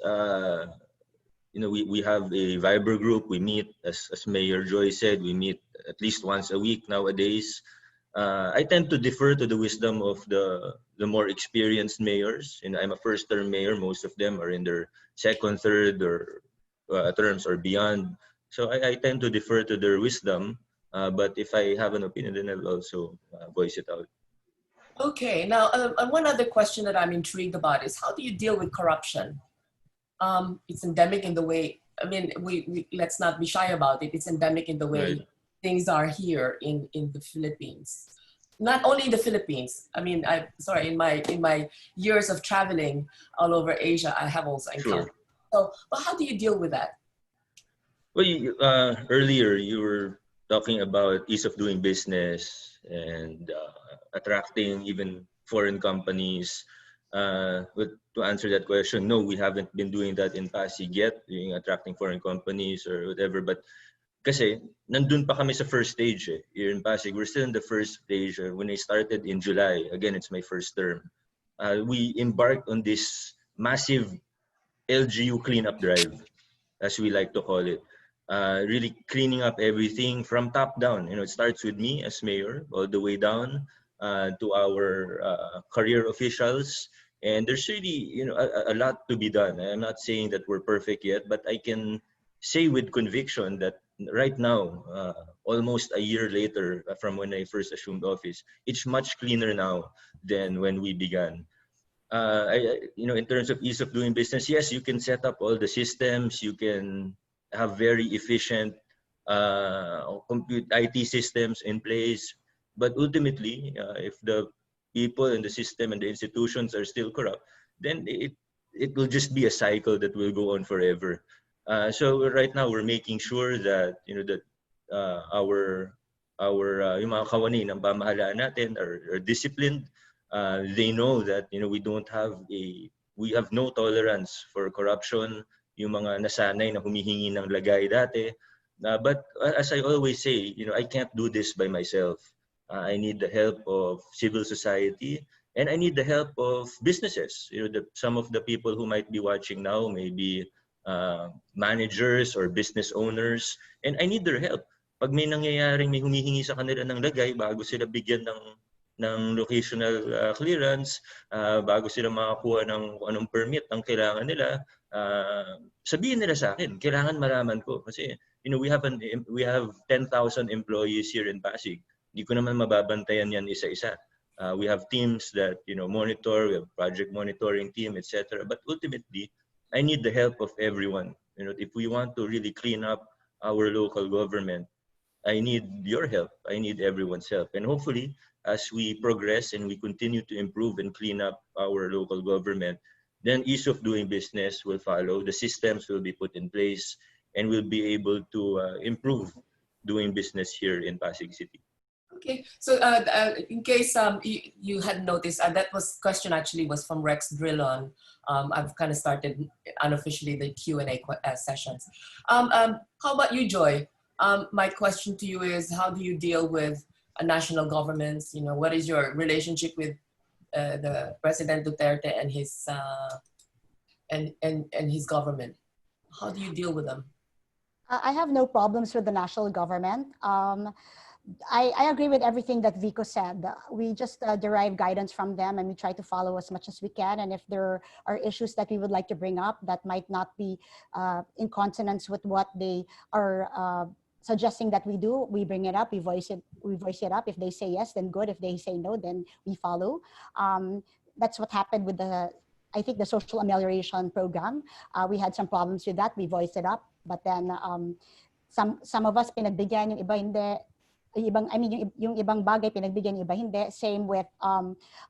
You know, we have a Viber group. We meet, as Mayor Joy said, we meet at least once a week nowadays. I tend to defer to the wisdom of the more experienced mayors. You know, I'm a first-term mayor. Most of them are in their second, third, or terms or beyond. So I tend to defer to their wisdom. But if I have an opinion, then I'll also voice it out. Okay. Now, one other question that I'm intrigued about is how do you deal with corruption? It's endemic in the way, I mean, we let's not be shy about it. It's endemic in the way things are here in the Philippines. Not only in the Philippines. I mean, in my years of traveling all over Asia, I have also encountered. So, but how do you deal with that? Well, earlier you were talking about ease of doing business and attracting even foreign companies. But to answer that question, no, we haven't been doing that in Pasig yet, attracting foreign companies or whatever. But kasi nandun pa kami sa first stage here in Pasig. We're still in the first stage. When I started in July, again, it's my first term. We embarked on this massive LGU cleanup drive, as we like to call it. Really cleaning up everything from top down. You know, it starts with me as mayor, all the way down to our career officials. And there's really, you know, a lot to be done. I'm not saying that we're perfect yet, but I can say with conviction that right now, almost a year later from when I first assumed office, it's much cleaner now than when we began. You know, in terms of ease of doing business, yes, you can set up all the systems. You can have very efficient IT systems in place. But ultimately, if the people and the system and the institutions are still corrupt, then it will just be a cycle that will go on forever. So right now, we're making sure that, you know, that our yung mga kawani ng pamahalaan natin are disciplined. They know that, you know, we have no tolerance for corruption. Yung mga nasanay na humihingi ng lagay dati. But as I always say, you know, I can't do this by myself. I need the help of civil society, and I need the help of businesses. You know, some of the people who might be watching now may be managers or business owners, and I need their help. Pag may nangyayaring may humihingi sa kanila ng lagay bago sila bigyan ng locational clearance, bago sila makakuha ng anong permit ang kailangan nila, sabihin nila sa akin, kailangan malaman ko. Kasi, you know, we have 10,000 employees here in Pasig. Hindi ko naman mababantayan yan isa-isa. We have teams that monitor. We have project monitoring team, etc. But ultimately, I need the help of everyone. If we want to really clean up our local government, I need your help. I need everyone's help. And hopefully, as we progress and we continue to improve and clean up our local government, then ease of doing business will follow. The systems will be put in place, and we'll be able to improve doing business here in Pasig City. Okay, so in case you had noticed, that question actually was from Rex Drillon. I've kind of started unofficially the Q&A sessions. How about you, Joy? My question to you is, how do you deal with national governments? What is your relationship with the President Duterte and his and his government? How do you deal with them? I have no problems with the national government. I agree with everything that Vico said. We just derive guidance from them, and we try to follow as much as we can. And if there are issues that we would like to bring up that might not be in consonance with what they are suggesting that we do, we bring it up, we voice it up. If they say yes, then good. If they say no, then we follow. That's what happened with I think the social amelioration program. We had some problems with that. We voiced it up, but then some of us pinagbigyan, yung iba hindi. Yung ibang bagay pinagbigyan, yung iba hindi. Same with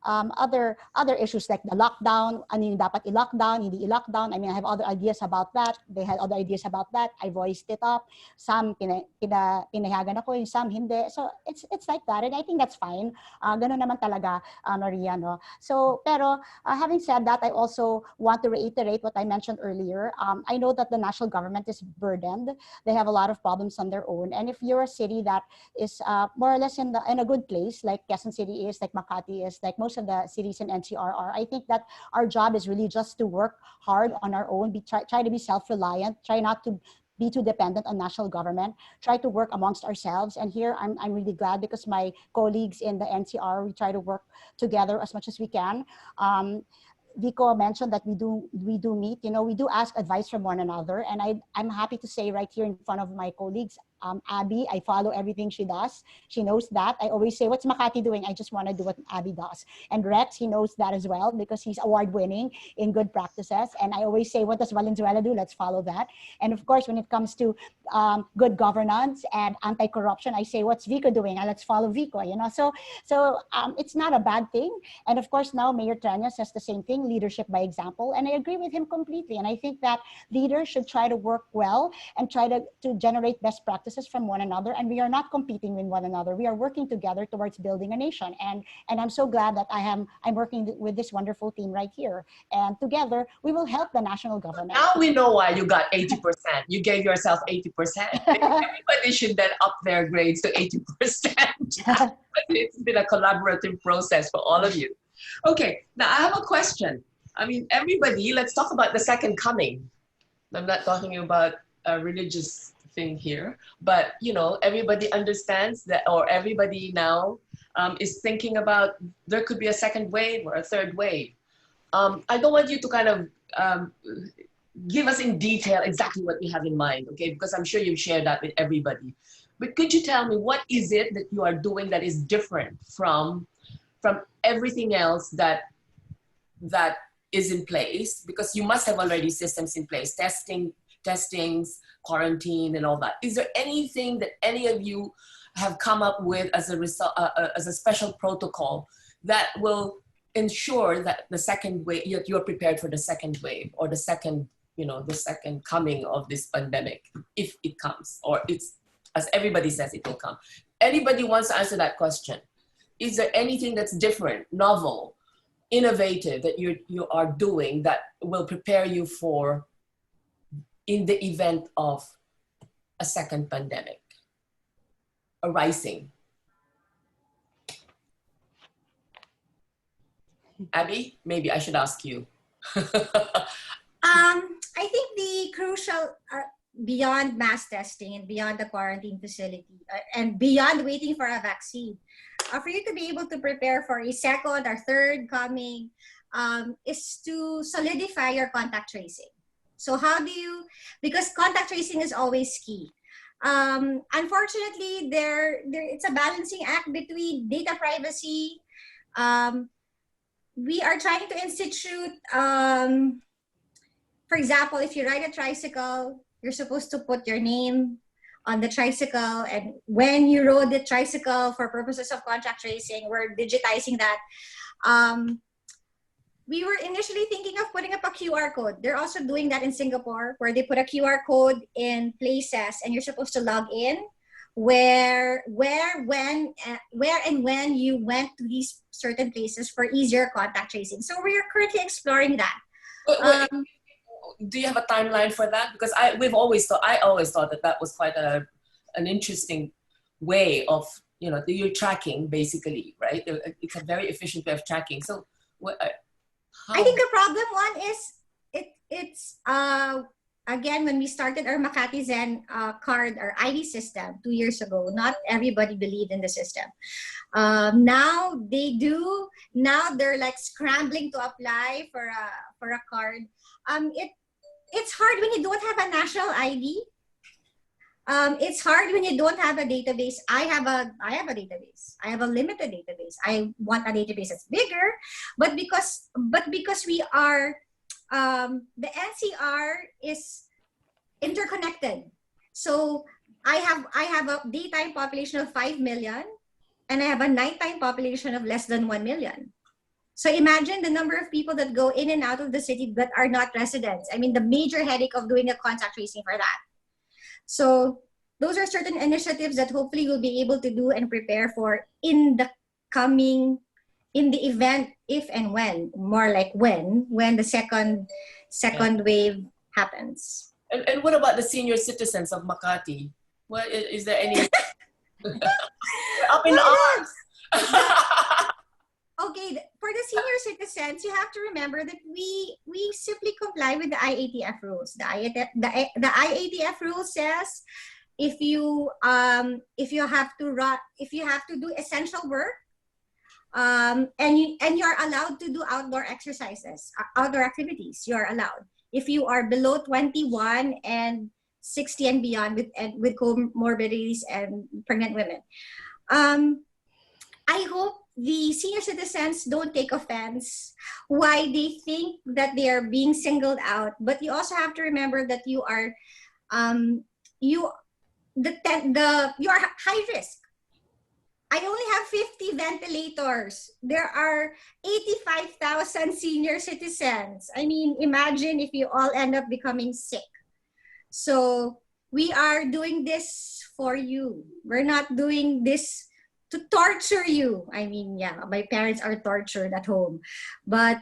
other issues like the lockdown. Ano yung dapat i-lockdown, hindi i-lockdown. I mean, I have other ideas about that. They had other ideas about that. I voiced it up. Some pinayagan ako, yung some hindi. So it's like that, and I think that's fine. Ganun naman talaga, Maria, no? So, pero having said that, I also want to reiterate what I mentioned earlier. I know that the national government is burdened. They have a lot of problems on their own, and if you're a city that is more or less in a good place, like Quezon City is, like Makati is, like most of the cities in NCR are, I think that our job is really just to work hard on our own, try to be self-reliant, try not to be too dependent on national government, try to work amongst ourselves. And here I'm really glad because my colleagues in the NCR, we try to work together as much as we can. Vico mentioned that we do meet, we do ask advice from one another, and I'm happy to say right here in front of my colleagues, Abby, I follow everything she does. She knows that. I always say, what's Makati doing? I just want to do what Abby does. And Rex, he knows that as well because he's award-winning in good practices. And I always say, what does Valenzuela do? Let's follow that. And of course, when it comes to good governance and anti-corruption, I say, what's Vico doing? And let's follow Vico, So it's not a bad thing. And of course, now Mayor TREÑAS says the same thing, leadership by example. And I agree with him completely. And I think that leaders should try to work well and try to generate best practices from one another, and we are not competing with one another. We are working together towards building a nation, and I'm so glad that I'm working with this wonderful team right here, and together we will help the national government. Now we know why you got 80%. You gave yourself 80%. Everybody should then up their grades to 80%. It's been a collaborative process for all of you. Okay, now I have a question. I mean, everybody, let's talk about the second coming. I'm not talking about a religious thing here, but everybody understands that, or everybody now is thinking about there could be a second wave or a third wave. I don't want you to kind of give us in detail exactly what you have in mind, okay? Because I'm sure you've shared that with everybody. But could you tell me what is it that you are doing that is different from everything else that is in place? Because you must have already systems in place, testings, quarantine, and all that. Is there anything that any of you have come up with as a result, as a special protocol that will ensure that the second wave, you're prepared for the second wave or the second coming of this pandemic, if it comes, or it's, as everybody says, it will come? Anybody wants to answer that question? Is there anything that's different, novel, innovative that you are doing that will prepare you for in the event of a second pandemic arising? Abby, maybe I should ask you. I think the crucial, beyond mass testing and beyond the quarantine facility and beyond waiting for a vaccine, for you to be able to prepare for a second or third coming, is to solidify your contact tracing. So how do you, because contact tracing is always key. Unfortunately, it's a balancing act between data privacy, We are trying to institute, for example, if you ride a tricycle, you're supposed to put your name on the tricycle, and when you rode the tricycle for purposes of contact tracing, we're digitizing that. We were initially thinking of putting up a QR code. They're also doing that in Singapore, where they put a QR code in places and you're supposed to log in where and when you went to these certain places for easier contact tracing. So we are currently exploring that. Do you have a timeline for that? Because I always thought that was quite an interesting way of, you're tracking basically, right? It's a very efficient way of tracking. So I think the problem one is it's again, when we started our Makati Zen card or ID system 2 years ago, not everybody believed in the system. Now they do. Now they're like scrambling to apply for a card. It's hard when you don't have a national ID. It's hard when you don't have a database. I have a database. I have a limited database. I want a database that's bigger, but because we are the NCR is interconnected. So I have a daytime population of 5 million, and I have a nighttime population of less than 1 million. So imagine the number of people that go in and out of the city that are not residents. I mean, the major headache of doing a contact tracing for that. So those are certain initiatives that hopefully we'll be able to do and prepare for in the event, if and when, more like when the second wave happens. And what about the senior citizens of Makati? Well, is there any up in arms? Okay, for the senior citizens, you have to remember that we simply comply with the IATF rules. The IATF rule says if you have to do essential work, and you're allowed to do outdoor exercises, outdoor activities, you're allowed. If you are below 21 and 60 and beyond with comorbidities and pregnant women. I hope the senior citizens don't take offense why they think that they are being singled out, but you also have to remember that you are high risk. I only have 50 ventilators. There are 85,000 senior citizens. I mean, imagine if you all end up becoming sick. So we are doing this for you. We're not doing this to torture you. I mean, yeah, my parents are tortured at home, but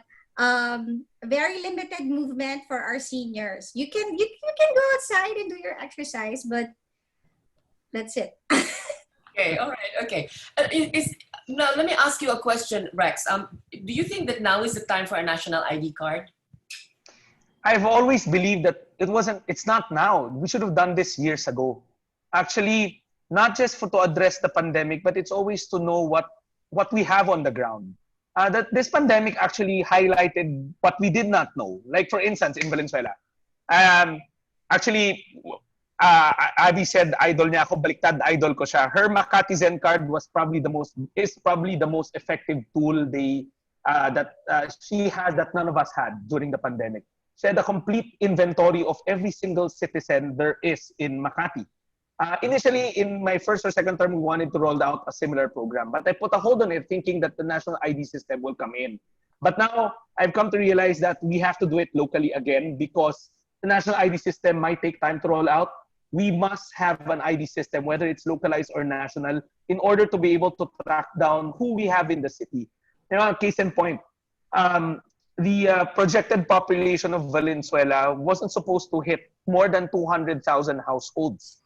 very limited movement for our seniors. You can go outside and do your exercise, but that's it. Okay, all right, okay. Now let me ask you a question, Rex. Do you think that now is the time for a national ID card? I've always believed that it's not now. We should have done this years ago. Actually, not just to address the pandemic, but it's always to know what we have on the ground. That this pandemic actually highlighted what we did not know. Like for instance, in Valenzuela, actually, Abby said idol niya ako, baliktad, idol ko siya. Her Makati Zen card is probably the most effective tool that she had that none of us had during the pandemic. She had a complete inventory of every single citizen there is in Makati. Initially, in my first or second term, we wanted to roll out a similar program, but I put a hold on it thinking that the national ID system will come in. But now I've come to realize that we have to do it locally again because the national ID system might take time to roll out. We must have an ID system, whether it's localized or national, in order to be able to track down who we have in the city. You know, case in point, the projected population of Valenzuela wasn't supposed to hit more than 200,000 households.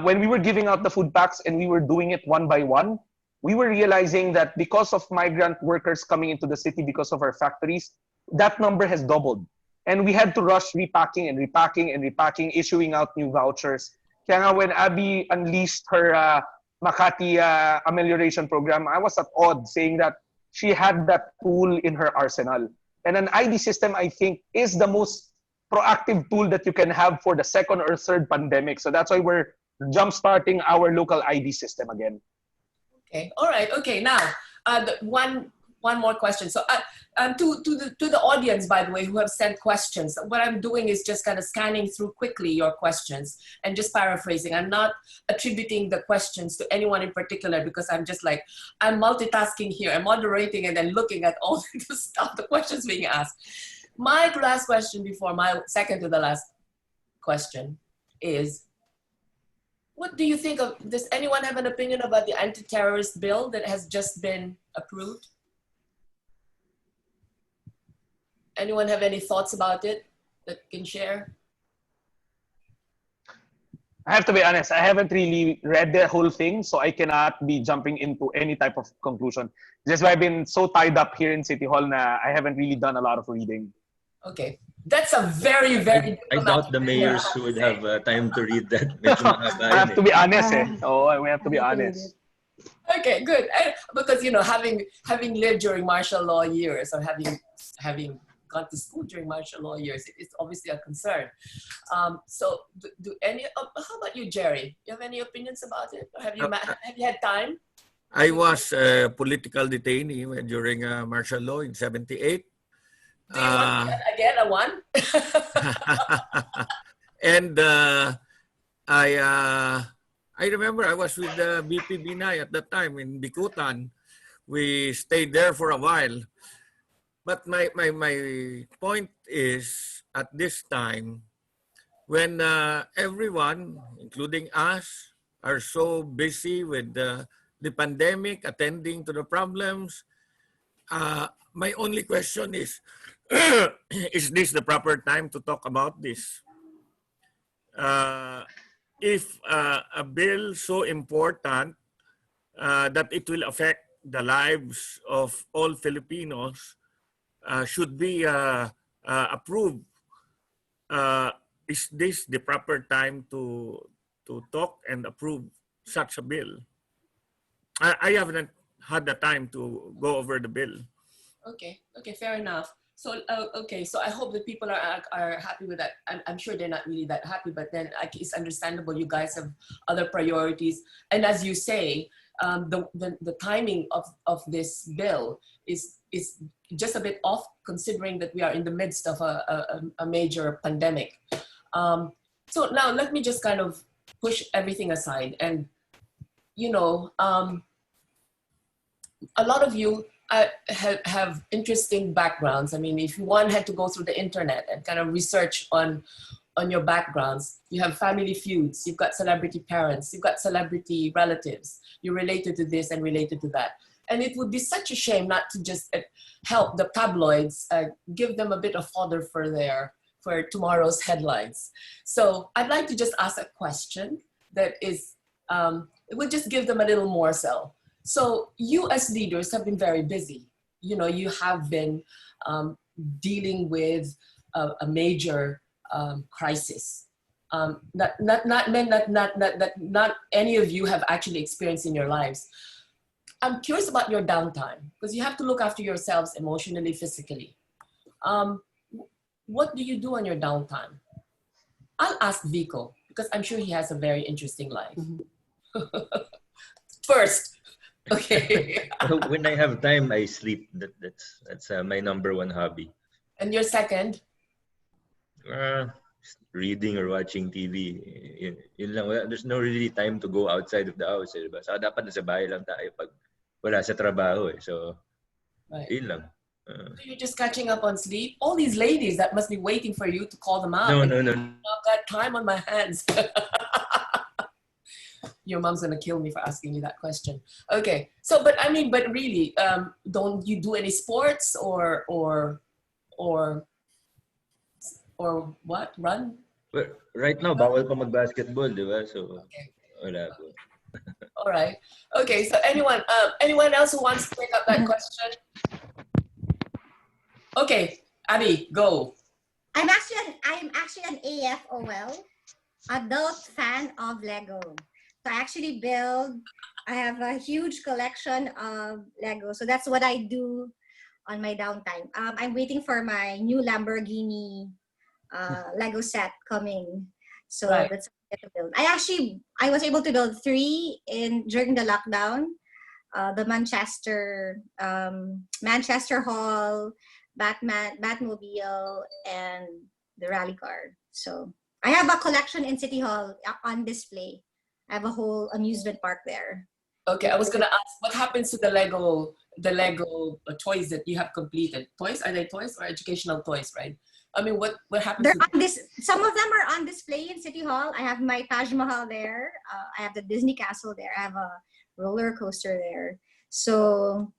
When we were giving out the food packs and we were doing it one by one, we were realizing that because of migrant workers coming into the city because of our factories, that number has doubled. And we had to rush repacking and repacking and repacking, issuing out new vouchers. Kaya nga when Abby unleashed her Makati amelioration program, I was at odd saying that she had that tool in her arsenal. And an ID system, I think, is the most proactive tool that you can have for the second or third pandemic. So that's why we're jump-starting our local ID system again. Okay, all right, okay. Now, one one more question. So to the audience, by the way, who have sent questions, what I'm doing is just kind of scanning through quickly your questions and just paraphrasing. I'm not attributing the questions to anyone in particular because I'm just like, I'm multitasking here. I'm moderating and then looking at all the stuff, the questions being asked. My last question before my second to the last question is, what do you think of, does anyone have an opinion about the anti-terrorist bill that has just been approved? Anyone have any thoughts about it that can share? I have to be honest, I haven't really read the whole thing, so I cannot be jumping into any type of conclusion. Just why I've been so tied up here in City Hall na I haven't really done a lot of reading. Okay, that's a very, very I doubt the mayors would have time to read that. I have to be honest we have to be honest. Okay, good. Because, you know, having lived during martial law years or having gone to school during martial law years, it's obviously a concern. So how about you, Jerry? You have any opinions about it? Or have you had time? I was a political detainee during martial law in '78. Do you want to again a one? And I remember I was with BP Binay at that time in Vico. We stayed there for a while. But my point is, at this time, when everyone, including us, are so busy with the pandemic, attending to the problems, my only question is this the proper time to talk about this? If a bill so important that it will affect the lives of all Filipinos should be approved, is this the proper time to talk and approve such a bill? I haven't had the time to go over the bill. Okay, fair enough. So, okay, so I hope that people are happy with that. I'm sure they're not really that happy, but then it's understandable. You guys have other priorities. And as you say, the timing of this bill is just a bit off, considering that we are in the midst of a major pandemic. So now let me just kind of push everything aside. And, you know, a lot of you have interesting backgrounds. I mean, if one had to go through the internet and kind of research on your backgrounds, you have family feuds, you've got celebrity parents, you've got celebrity relatives, you're related to this and related to that. And it would be such a shame not to just help the tabloids, give them a bit of fodder for tomorrow's headlines. So I'd like to just ask a question that is, it would just give them a little more so. So you as leaders have been very busy. You know, you have been dealing with a major crisis that not any of you have actually experienced in your lives. I'm curious about your downtime, because you have to look after yourselves emotionally, physically. What do you do on your downtime? I'll ask Vico, because I'm sure he has a very interesting life. First. Okay. When I have time, I sleep. That's my #1 hobby. And your second? Reading or watching TV. Yun lang. There's no really time to go outside of the house. Diba? So dapat nasa bahay lang tayo pag wala sa trabaho. So, right. Yun lang. So you're just catching up on sleep? All these ladies that must be waiting for you to call them out. No. I've got time on my hands. Your mom's gonna kill me for asking you that question. Okay, so but really, don't you do any sports or what? Run? Well, right now, bawal pa mag-basketball, di ba? So, okay. Wala po. All right. Okay, so anyone else who wants to take up that question? Okay, Abby, go. I'm actually an AFOL, adult fan of Lego. So I actually I have a huge collection of Lego. So that's what I do on my downtime. I'm waiting for my new Lamborghini Lego set coming. So right. That's what I get to build. I was able to build 3 during the lockdown. the Manchester Hall, Batmobile, and the rally car. So I have a collection in City Hall on display. I have a whole amusement park there. Okay, I was gonna ask, what happens to the Lego toys that you have completed? Toys? Are they toys or educational toys, right? I mean, what happens to them? Some of them are on display in City Hall. I have my Taj Mahal there. I have the Disney Castle there. I have a roller coaster there. So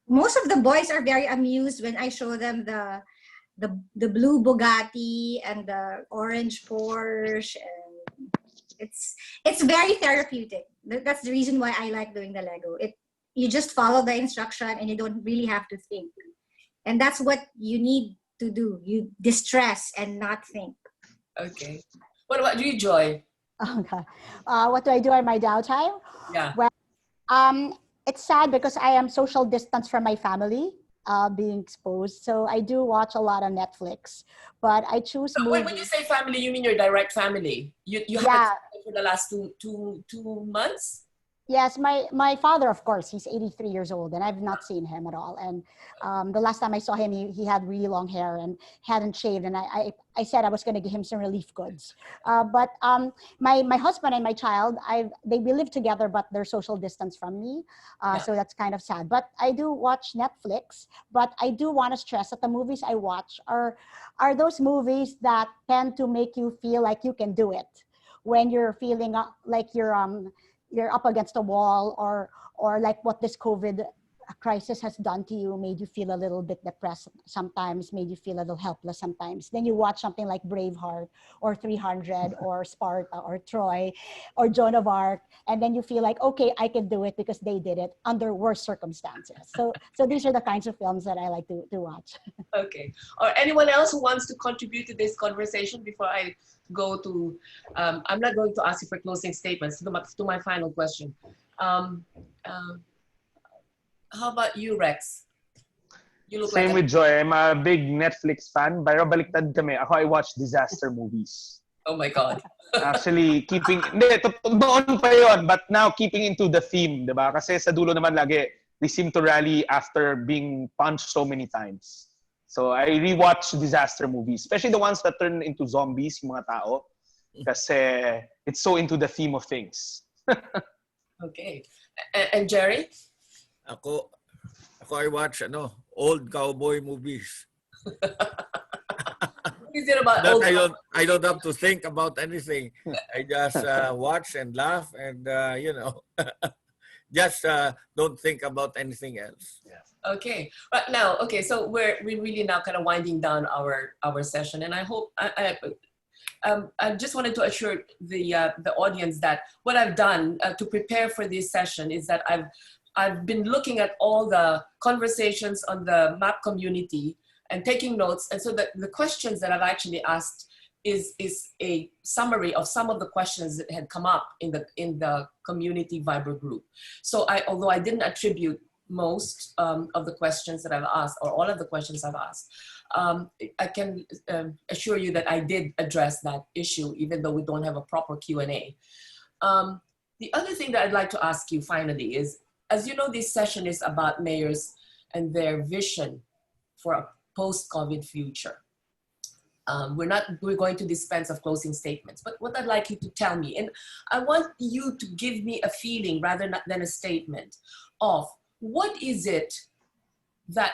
most of the boys are very amused when I show them the blue Bugatti and the orange Porsche, and it's very therapeutic. That's the reason why I like doing the Lego. You just follow the instruction and you don't really have to think. And that's what you need to do. You distress and not think. Okay. What about you, Joy? Okay. What do I do in my downtime? Yeah. Well, it's sad because I am social distance from my family, being exposed. So I do watch a lot of Netflix, but I choose movies. When you say family, you mean your direct family? You haven't seen for the last two months? Yes, my father, of course, he's 83 years old, and I've not seen him at all. And the last time I saw him, he had really long hair and hadn't shaved. And I said I was going to give him some relief goods. But my husband and my child, we live together, but they're social distance from me. So that's kind of sad. But I do watch Netflix. But I do want to stress that the movies I watch are those movies that tend to make you feel like you can do it when you're feeling like you're up against a wall, or like what this COVID crisis has done to you, made you feel a little bit depressed sometimes, made you feel a little helpless sometimes. Then you watch something like Braveheart or 300 or Sparta or Troy or Joan of Arc, and then you feel like, okay, I can do it because they did it under worse circumstances. So these are the kinds of films that I like to watch. Okay. Or anyone else who wants to contribute to this conversation before I go to, I'm not going to ask you for closing statements, to my final question. How about you, Rex? You look Same like with Joy. I'm a big Netflix fan. Pero baliktad kami. Ako, I watch disaster movies. Oh my God. Actually, noon pa yun, but now keeping into the theme, di ba? Kasi sa dulo naman lagi, they seem to rally after being punched so many times. So I rewatch disaster movies, especially the ones that turn into zombies, yung mga tao. Kasi it's so into the theme of things. Okay. And Jerry? Ako I watch old cowboy movies. Is it about That old I don't have to think about anything. I just watch and laugh and just don't think about anything else. Okay, but now, so we're really now kind of winding down our session, and I hope I just wanted to assure the audience that what I've done to prepare for this session is that I've been looking at all the conversations on the MAP community and taking notes, and so the questions that I've actually asked is a summary of some of the questions that had come up in the community Viber group. So although I didn't attribute most of the questions that I've asked, or all of the questions I've asked, I can assure you that I did address that issue, even though we don't have a proper Q&A. The other thing that I'd like to ask you finally is, as you know, this session is about mayors and their vision for a post-COVID future. We're going to dispense of closing statements, but what I'd like you to tell me, and I want you to give me a feeling rather than a statement of what is it that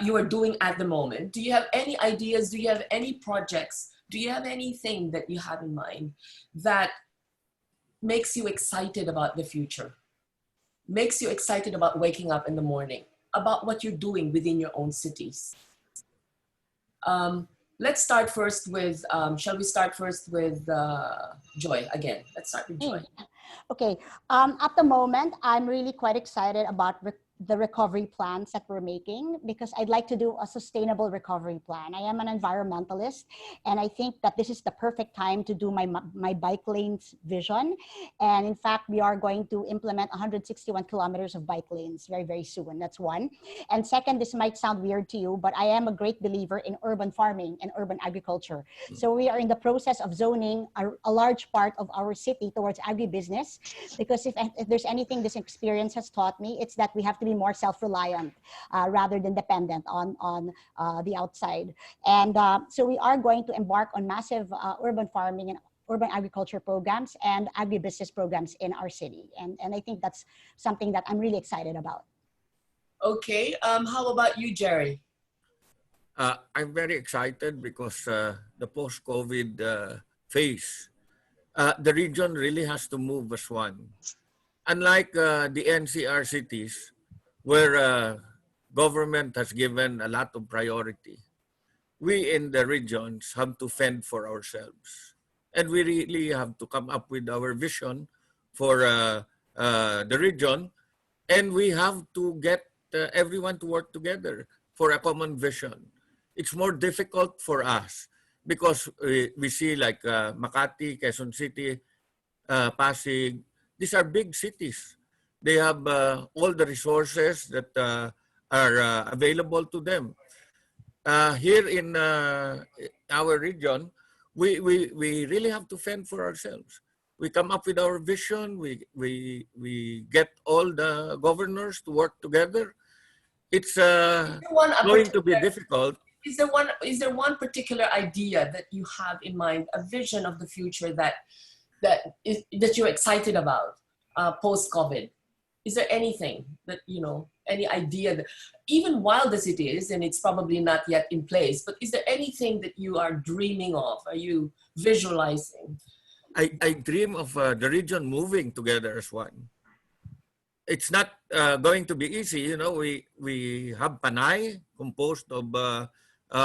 you are doing at the moment. Do you have any ideas? Do you have any projects? Do you have anything that you have in mind that makes you excited about the future? Makes you excited about waking up in the morning, about what you're doing within your own cities? Let's start first with, shall we start first with Joy again? Let's start with Joy. Okay, at the moment, I'm really quite excited about the recovery plans that we're making, because I'd like to do a sustainable recovery plan. I am an environmentalist, and I think that this is the perfect time to do my bike lanes vision. And in fact, we are going to implement 161 kilometers of bike lanes very, very soon. That's one. And second, this might sound weird to you, but I am a great believer in urban farming and urban agriculture. So we are in the process of zoning a large part of our city towards agribusiness, because if there's anything this experience has taught me, it's that we have to be more self-reliant rather than dependent on the outside. And so we are going to embark on massive urban farming and urban agriculture programs and agribusiness programs in our city. And I think that's something that I'm really excited about. Okay, how about you, Jerry? I'm very excited because the post-COVID phase, the region really has to move as one. Unlike the NCR cities, where government has given a lot of priority, we in the regions have to fend for ourselves. And we really have to come up with our vision for the region, and we have to get everyone to work together for a common vision. It's more difficult for us because we see like Makati, Quezon City, Pasig. These are big cities. They have all the resources that are available to them. Here in our region, we really have to fend for ourselves. We come up with our vision. We get all the governors to work together. It's going to be difficult. Is there one particular idea that you have in mind, a vision of the future that you're excited about post-COVID? Is there anything that, any idea that, even wild as it is, and it's probably not yet in place, but is there anything that you are dreaming of? Are you visualizing? I dream of the region moving together as one. It's not going to be easy. We have Panay, composed of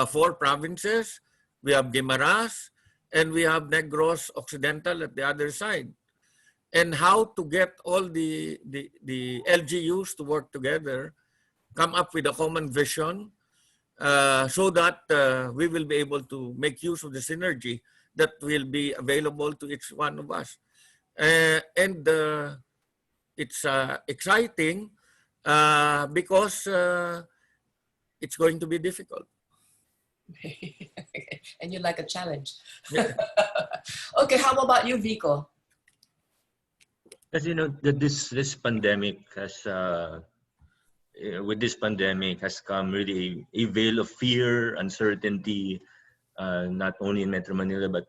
4 provinces. We have Guimaras, and we have Negros Occidental at the other side. And how to get all the LGUs to work together, come up with a common vision, so that we will be able to make use of the synergy that will be available to each one of us. And it's exciting because it's going to be difficult. And you like a challenge. Okay, how about you, Vico? As you know, this pandemic has, with this pandemic has come really a veil of fear, uncertainty, not only in Metro Manila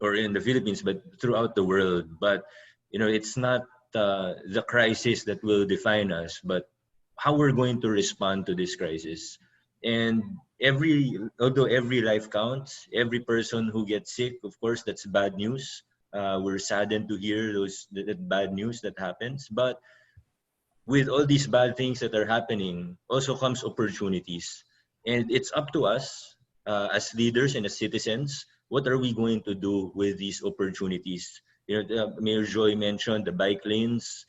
or in the Philippines, but throughout the world. But it's not the crisis that will define us, but how we're going to respond to this crisis. And although every life counts, every person who gets sick, of course, that's bad news. We're saddened to hear that bad news that happens. But with all these bad things that are happening, also comes opportunities. And it's up to us as leaders and as citizens, what are we going to do with these opportunities? Mayor Joy mentioned the bike lanes.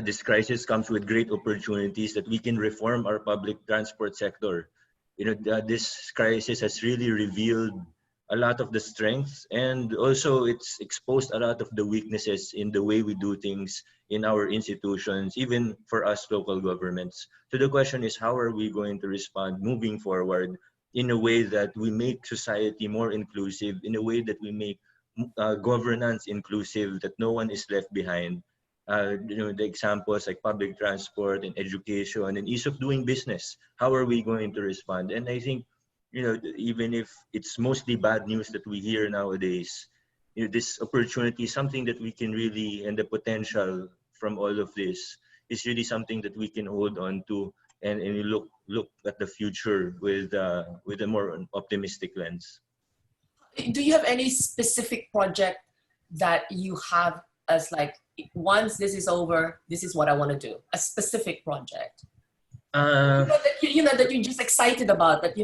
This crisis comes with great opportunities that we can reform our public transport sector. This crisis has really revealed a lot of the strengths, and also it's exposed a lot of the weaknesses in the way we do things in our institutions, even for us local governments. So the question is, how are we going to respond moving forward in a way that we make society more inclusive, in a way that we make governance inclusive, that no one is left behind? The examples like public transport and education and ease of doing business. How are we going to respond? And I think, even if it's mostly bad news that we hear nowadays, this opportunity is something that we can really, and the potential from all of this is really something that we can hold on to and look at the future with a more optimistic lens. Do you have any specific project that you have as like, once this is over, this is what I want to do? A specific project? That you're just excited about, that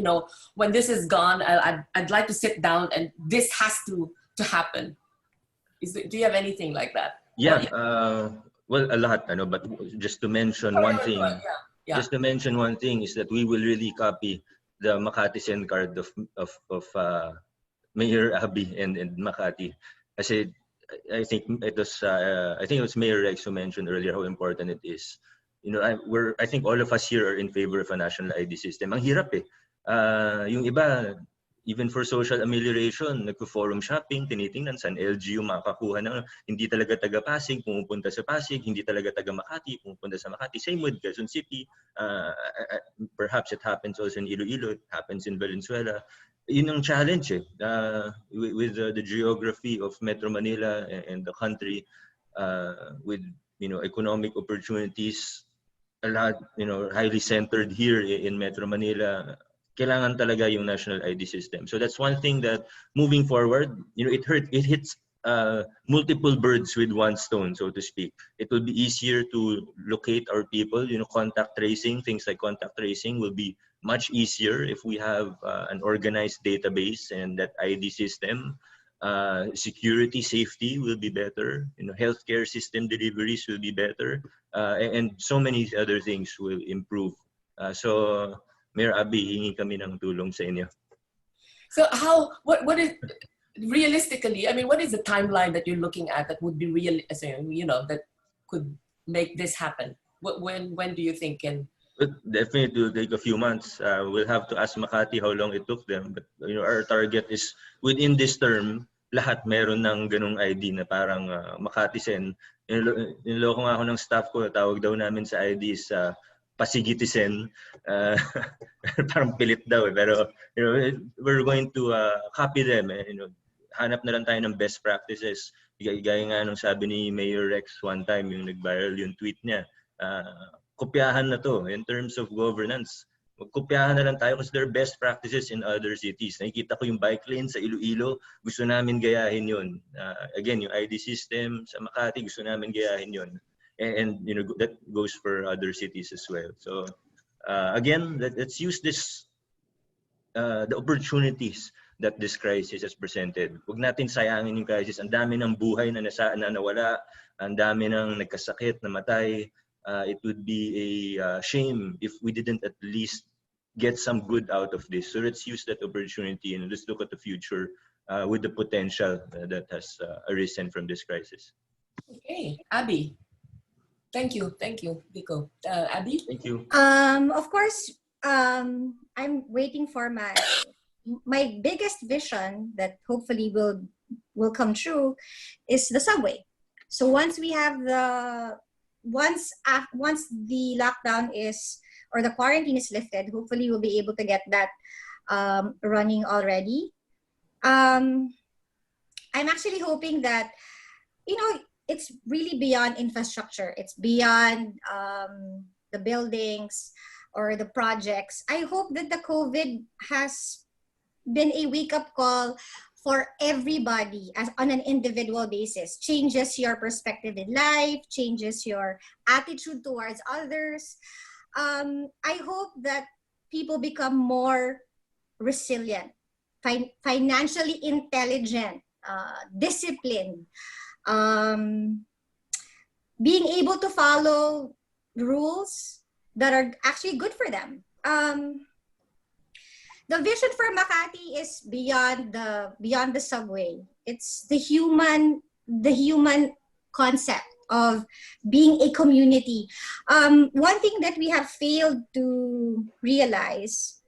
when this is gone, I'd like to sit down and this has to happen. Do you have anything like that? Yeah, well, a lot, but just to mention one thing, Yeah. just to mention one thing is that we will really copy the Makati SIM card of Mayor Abby and Makati. Kasi I think it was Mayor Rex who mentioned earlier how important it is. I think all of us here are in favor of a national ID system. Ang hirap eh. Yung iba, even for social amelioration, nagpo-forum shopping, tinitingnan saan LGU makakuha ng hindi talaga taga Pasig, pumupunta sa Pasig, hindi talaga taga Makati, pumupunta sa Makati. Same with Quezon City. Perhaps it happens also in Iloilo, it happens in Valenzuela. Yun ang challenge with the geography of Metro Manila and the country, with economic opportunities, a lot highly centered here in Metro Manila. Kailangan talaga yung national ID system. So that's one thing that moving forward, it hits multiple birds with one stone, so to speak. It will be easier to locate our people. Contact tracing, things like contact tracing will be much easier if we have an organized database and that ID system. Security, safety will be better. Healthcare system deliveries will be better, and so many other things will improve. So, Mayor Abby, hingi kami ng tulong sa inyo. So what is realistically? I mean, what is the timeline that you're looking at that would be real? That could make this happen. When do you think? But definitely it will take a few months. We'll have to ask Makati how long it took them. But our target is within this term, lahat meron ng ganung ID na parang Makati Sen. Niloko nga ako ng staff ko, tawag daw namin sa ID sa Pasigitizen. Parang pilit daw eh. Pero we're going to copy them. Hanap na lang tayo ng best practices. Gaya nga nung sabi ni Mayor Rex one time, yung nag-viral yung tweet niya. Kopyahan na to in terms of governance. Magkopyahan na lang tayo kasi there are best practices in other cities. Nakikita ko yung bike lane sa Iloilo, gusto namin gayahin yun. Again, yung ID system sa Makati, gusto namin gayahin yun. And that goes for other cities as well. So again, let's use this the opportunities that this crisis has presented. Huwag natin sayangin yung crisis. Ang dami ng buhay na nawala, ang dami ng nagkasakit, namatay. It would be a shame if we didn't at least get some good out of this. So let's use that opportunity and let's look at the future with the potential that has arisen from this crisis. Okay, Abby. Thank you, Vico. Abby? Thank you. Of course, I'm waiting for my biggest vision that hopefully will come true is the subway. So once we have once the lockdown is or the quarantine is lifted, hopefully we'll be able to get that running already. I'm actually hoping that it's really beyond infrastructure. It's beyond the buildings or the projects. I hope that the COVID has been a wake-up call for everybody on an individual basis. Changes your perspective in life, changes your attitude towards others. I hope that people become more resilient, financially intelligent, disciplined, being able to follow rules that are actually good for them. The vision for Makati is beyond the subway. It's the human concept of being a community. One thing that we have failed to realize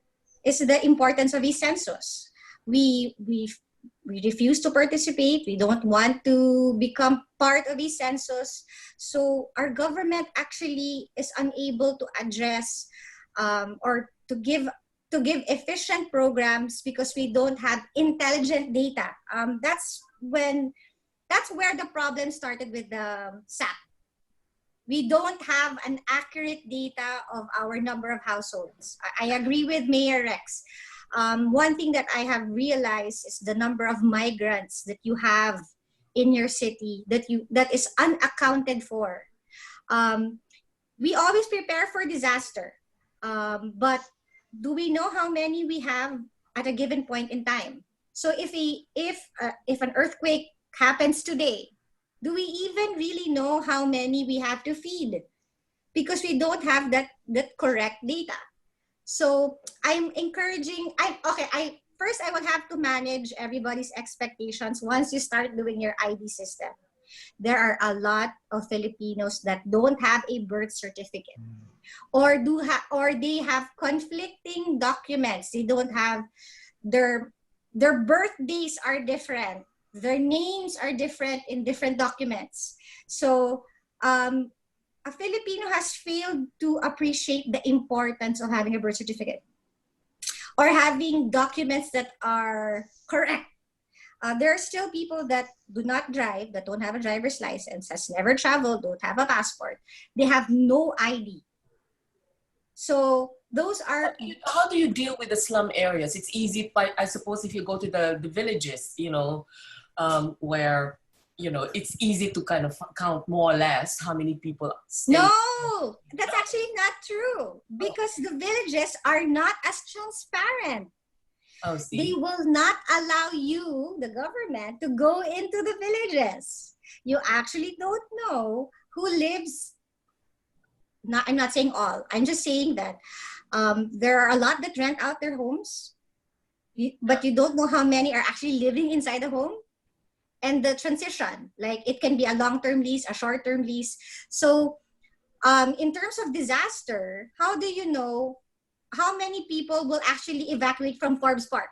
is the importance of a census. We refuse to participate. We don't want to become part of a census. So our government actually is unable to address or to give efficient programs because we don't have intelligent data. That's where the problem started with the SAP. We don't have an accurate data of our number of households. I agree with Mayor Rex. One thing that I have realized is the number of migrants that you have in your city that is unaccounted for. We always prepare for disaster, but do we know how many we have at a given point in time? So if an earthquake happens today, do we even really know how many we have to feed? Because we don't have that correct data. So I'm encouraging, first I will have to manage everybody's expectations once you start doing your ID system. There are a lot of Filipinos that don't have a birth certificate, or they have conflicting documents. They don't have their birthdays are different. Their names are different in different documents. So a Filipino has failed to appreciate the importance of having a birth certificate or having documents that are correct. There are still people that do not drive, that don't have a driver's license, has never traveled, don't have a passport. They have no ID. So those are... How do you deal with the slum areas? It's easy, I suppose, if you go to the villages, where, it's easy to kind of count more or less how many people stay. No, that's actually not true, because the villages are not as transparent. Oh, see. They will not allow you, the government, to go into the villages. You actually don't know who lives. I'm not saying all. I'm just saying that there are a lot that rent out their homes, but you don't know how many are actually living inside the home. And the transition, like it can be a long-term lease, a short-term lease. So in terms of disaster, how do you know how many people will actually evacuate from Forbes Park?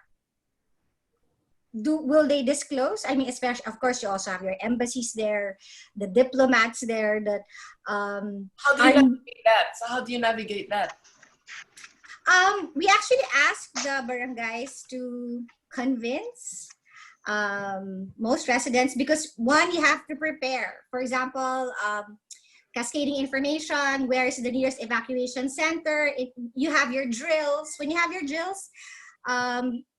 Will they disclose? I mean, especially, of course, you also have your embassies there, the diplomats there. That how do you navigate that? So how do you navigate that? We actually asked the barangays to convince most residents, because one, you have to prepare. For example, cascading information, where is the nearest evacuation center? You have your drills. When you have your drills,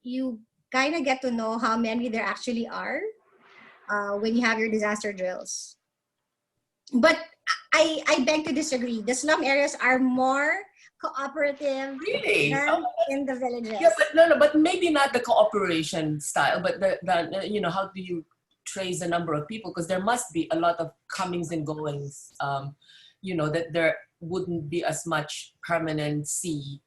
you kind of get to know how many there actually are when you have your disaster drills. But I beg to disagree. The slum areas are more cooperative than in the villages. Yeah, but maybe not the cooperation style, but the how do you trace the number of people? Because there must be a lot of comings and goings, that there wouldn't be as much permanency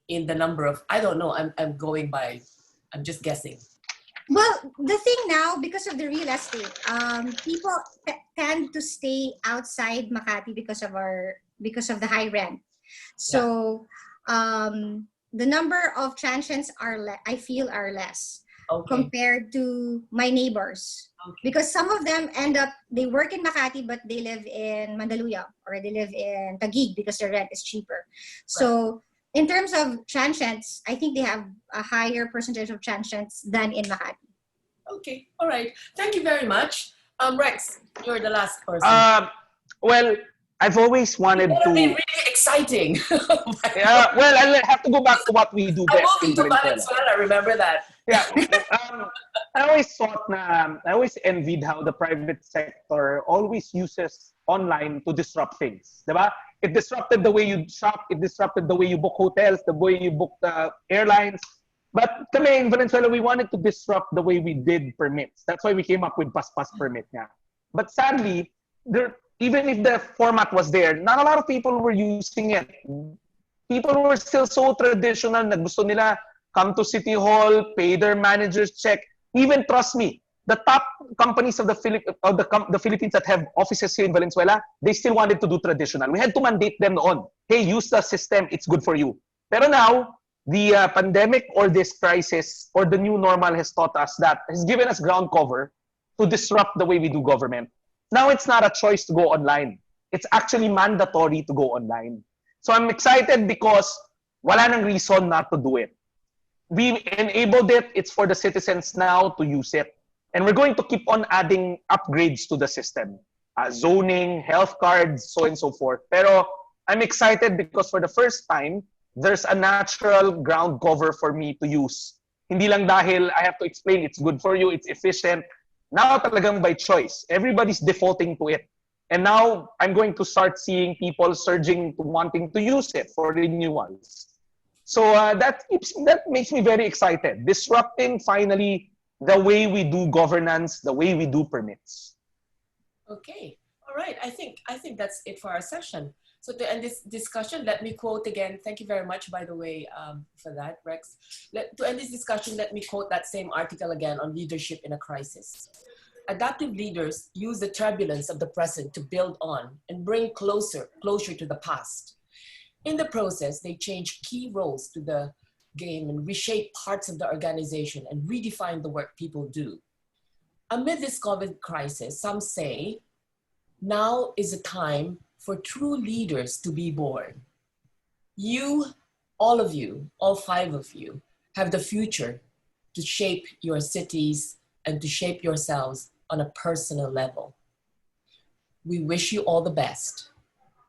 in the number of, I don't know, I'm just guessing. Well, the thing now, because of the real estate, people tend to stay outside Makati because of the high rent. So the number of transients I feel are less compared to my neighbors. Because some of them they work in Makati, but they live in Mandaluyong, or they live in Taguig because the rent is cheaper. So in terms of transients, I think they have a higher percentage of transients than in Makati. Okay, all right. Thank you very much. Rex, you're the last person. Well, I've always wanted to... be really exciting. Yeah, well, I have to go back to what we do best. I'm moving to Valenzuela, remember that. Yeah. I always envied how the private sector always uses online to disrupt things. Diba? It disrupted the way you shop, it disrupted the way you book hotels, the way you book airlines. But kami in Valenzuela, we wanted to disrupt the way we did permits. That's why we came up with Paspas permit nga. But sadly, even if the format was there, not a lot of people were using it. People were still so traditional na gusto nila come to City Hall, pay their manager's check. Even, trust me, the top companies of the Philippines that have offices here in Valenzuela, they still wanted to do traditional. We had to mandate them on, hey, use the system, it's good for you. Pero now, the pandemic or this crisis or the new normal has taught us that, has given us ground cover to disrupt the way we do government. Now it's not a choice to go online. It's actually mandatory to go online. So I'm excited because wala nang reason not to do it. We enabled it. It's for the citizens now to use it. And we're going to keep on adding upgrades to the system. Zoning, health cards, so and so forth. Pero I'm excited because for the first time, there's a natural ground cover for me to use. Hindi lang dahil I have to explain it's good for you, it's efficient. Now talagang by choice. Everybody's defaulting to it. And now I'm going to start seeing people surging to wanting to use it for renewals. So that makes me very excited. Disrupting finally the way we do governance, the way we do permits. Okay, all right. I think that's it for our session. So to end this discussion, let me quote again. Thank you very much, by the way, for that, Rex. To end this discussion, let me quote that same article again on leadership in a crisis. Adaptive leaders use the turbulence of the present to build on and bring closure to the past. In the process, they change key roles to the game and reshape parts of the organization and redefine the work people do. Amid this COVID crisis, some say, now is a time for true leaders to be born. You, all of you, all 5 of you, have the future to shape your cities and to shape yourselves on a personal level. We wish you all the best.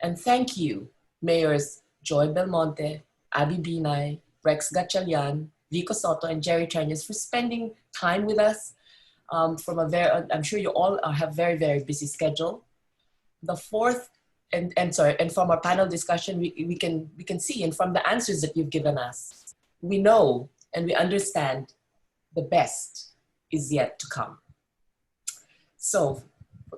And thank you, Mayors Joy Belmonte, Abby Binay, Rex GATCHALIAN, Vico SOTTO, and Jerry TREÑAS for spending time with us. I'm sure you all have very, very busy schedule. The fourth, and from our panel discussion, we can see, and from the answers that you've given us, we know and we understand the best is yet to come. So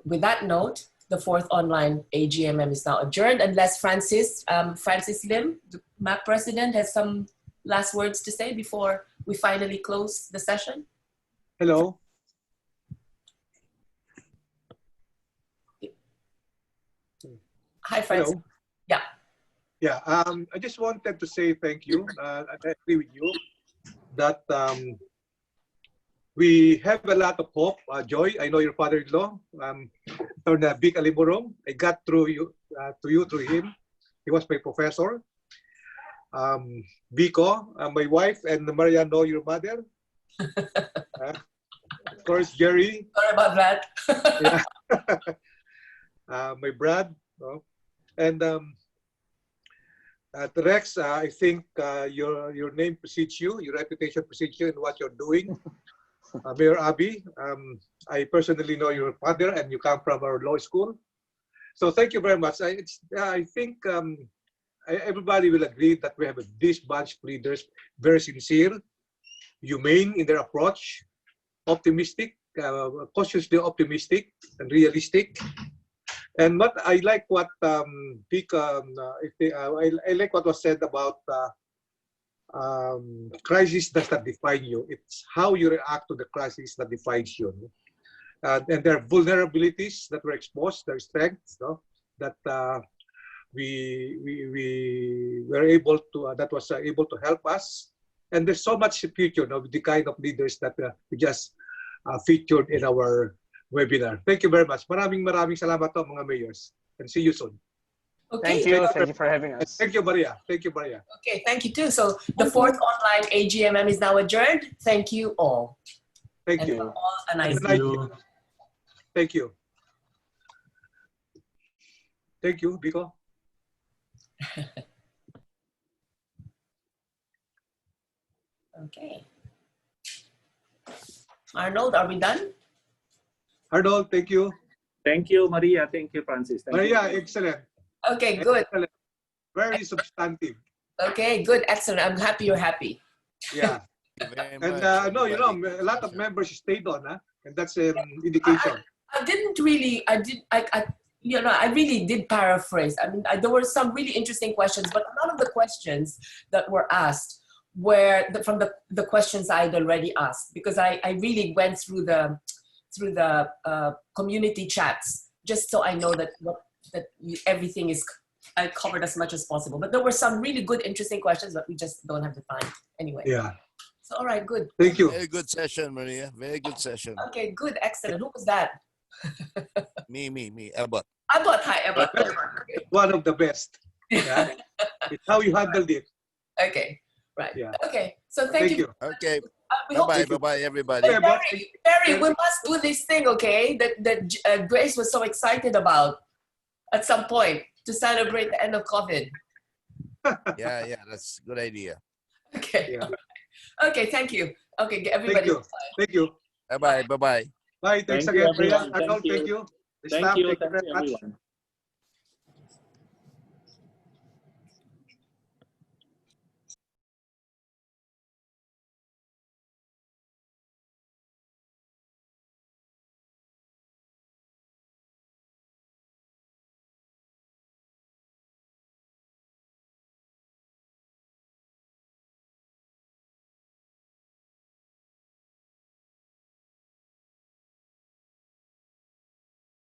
with that note, the 4th online AGMM is now adjourned, unless Francis Lim, the MAP president, has some last words to say before we finally close the session. Hello. Hi, Francis. Hello. Yeah. Yeah. I just wanted to say thank you. I agree with you that we have a lot of hope. Joy, I know your father-in-law, Vic Aliburong. I got through through him. He was my professor. Vico, my wife, and Maria know your mother. Of course, Jerry. Sorry about that. Yeah. My Brad. And Rex, I think your name precedes you, your reputation precedes you in what you're doing. Mayor Abby, I personally know your father and you come from our law school. So thank you very much. I think everybody will agree that we have this bunch of leaders, very sincere, humane in their approach, optimistic, cautiously optimistic and realistic. And what I like what Vic, I like what was said about crisis does not define you. It's how you react to the crisis that defines you. And there are vulnerabilities that were exposed, there are strengths, that we were able to, that was able to help us. And there's so much future with the kind of leaders that we just featured in our webinar. Thank you very much. Maraming salamat to mga mayors. And see you soon. Okay. Thank you for having us. Thank you, Maria. Thank you, Maria. Okay, thank you too. So the 4th online AGMM is now adjourned. Thank you all. Thank and you. All a nice Thank you. Thank you. Thank you, Vico. Okay. Arnold, are we done? Arnold, thank you. Thank you, Maria. Thank you, Francis. Thank Maria, you. excellent. Okay, good. Excellent. Very substantive. Okay, good, excellent. I'm happy you're happy. Yeah. And no, you know, a lot of members stayed on, and that's an indication. I didn't really, you know, I really did paraphrase. I mean, there were some really interesting questions, but a lot of the questions that were asked were from the questions I had already asked, because I really went through the community chats just so I know that everything is covered as much as possible. But there were some really good, interesting questions, but we just don't have the time anyway. Yeah. So, all right, good. Thank you. Very good session, Maria. Very good session. Okay, good, excellent. Who was that? Me, Ebot. Ebot, hi, Ebot. One of the best. Yeah. It's how you handled it. Okay, right. Yeah. Okay, so thank you. Okay. Bye-bye, everybody. Barry, we must do this thing, okay? That Grace was so excited about at some point to celebrate the end of COVID. Yeah, that's a good idea. Okay. Yeah. Okay, thank you. Okay, everybody. Thank you. Bye-bye. Bye. Thanks Thank you, again, Priya. everyone. Arnold, Thank you. The staff, Thank you very much. everyone.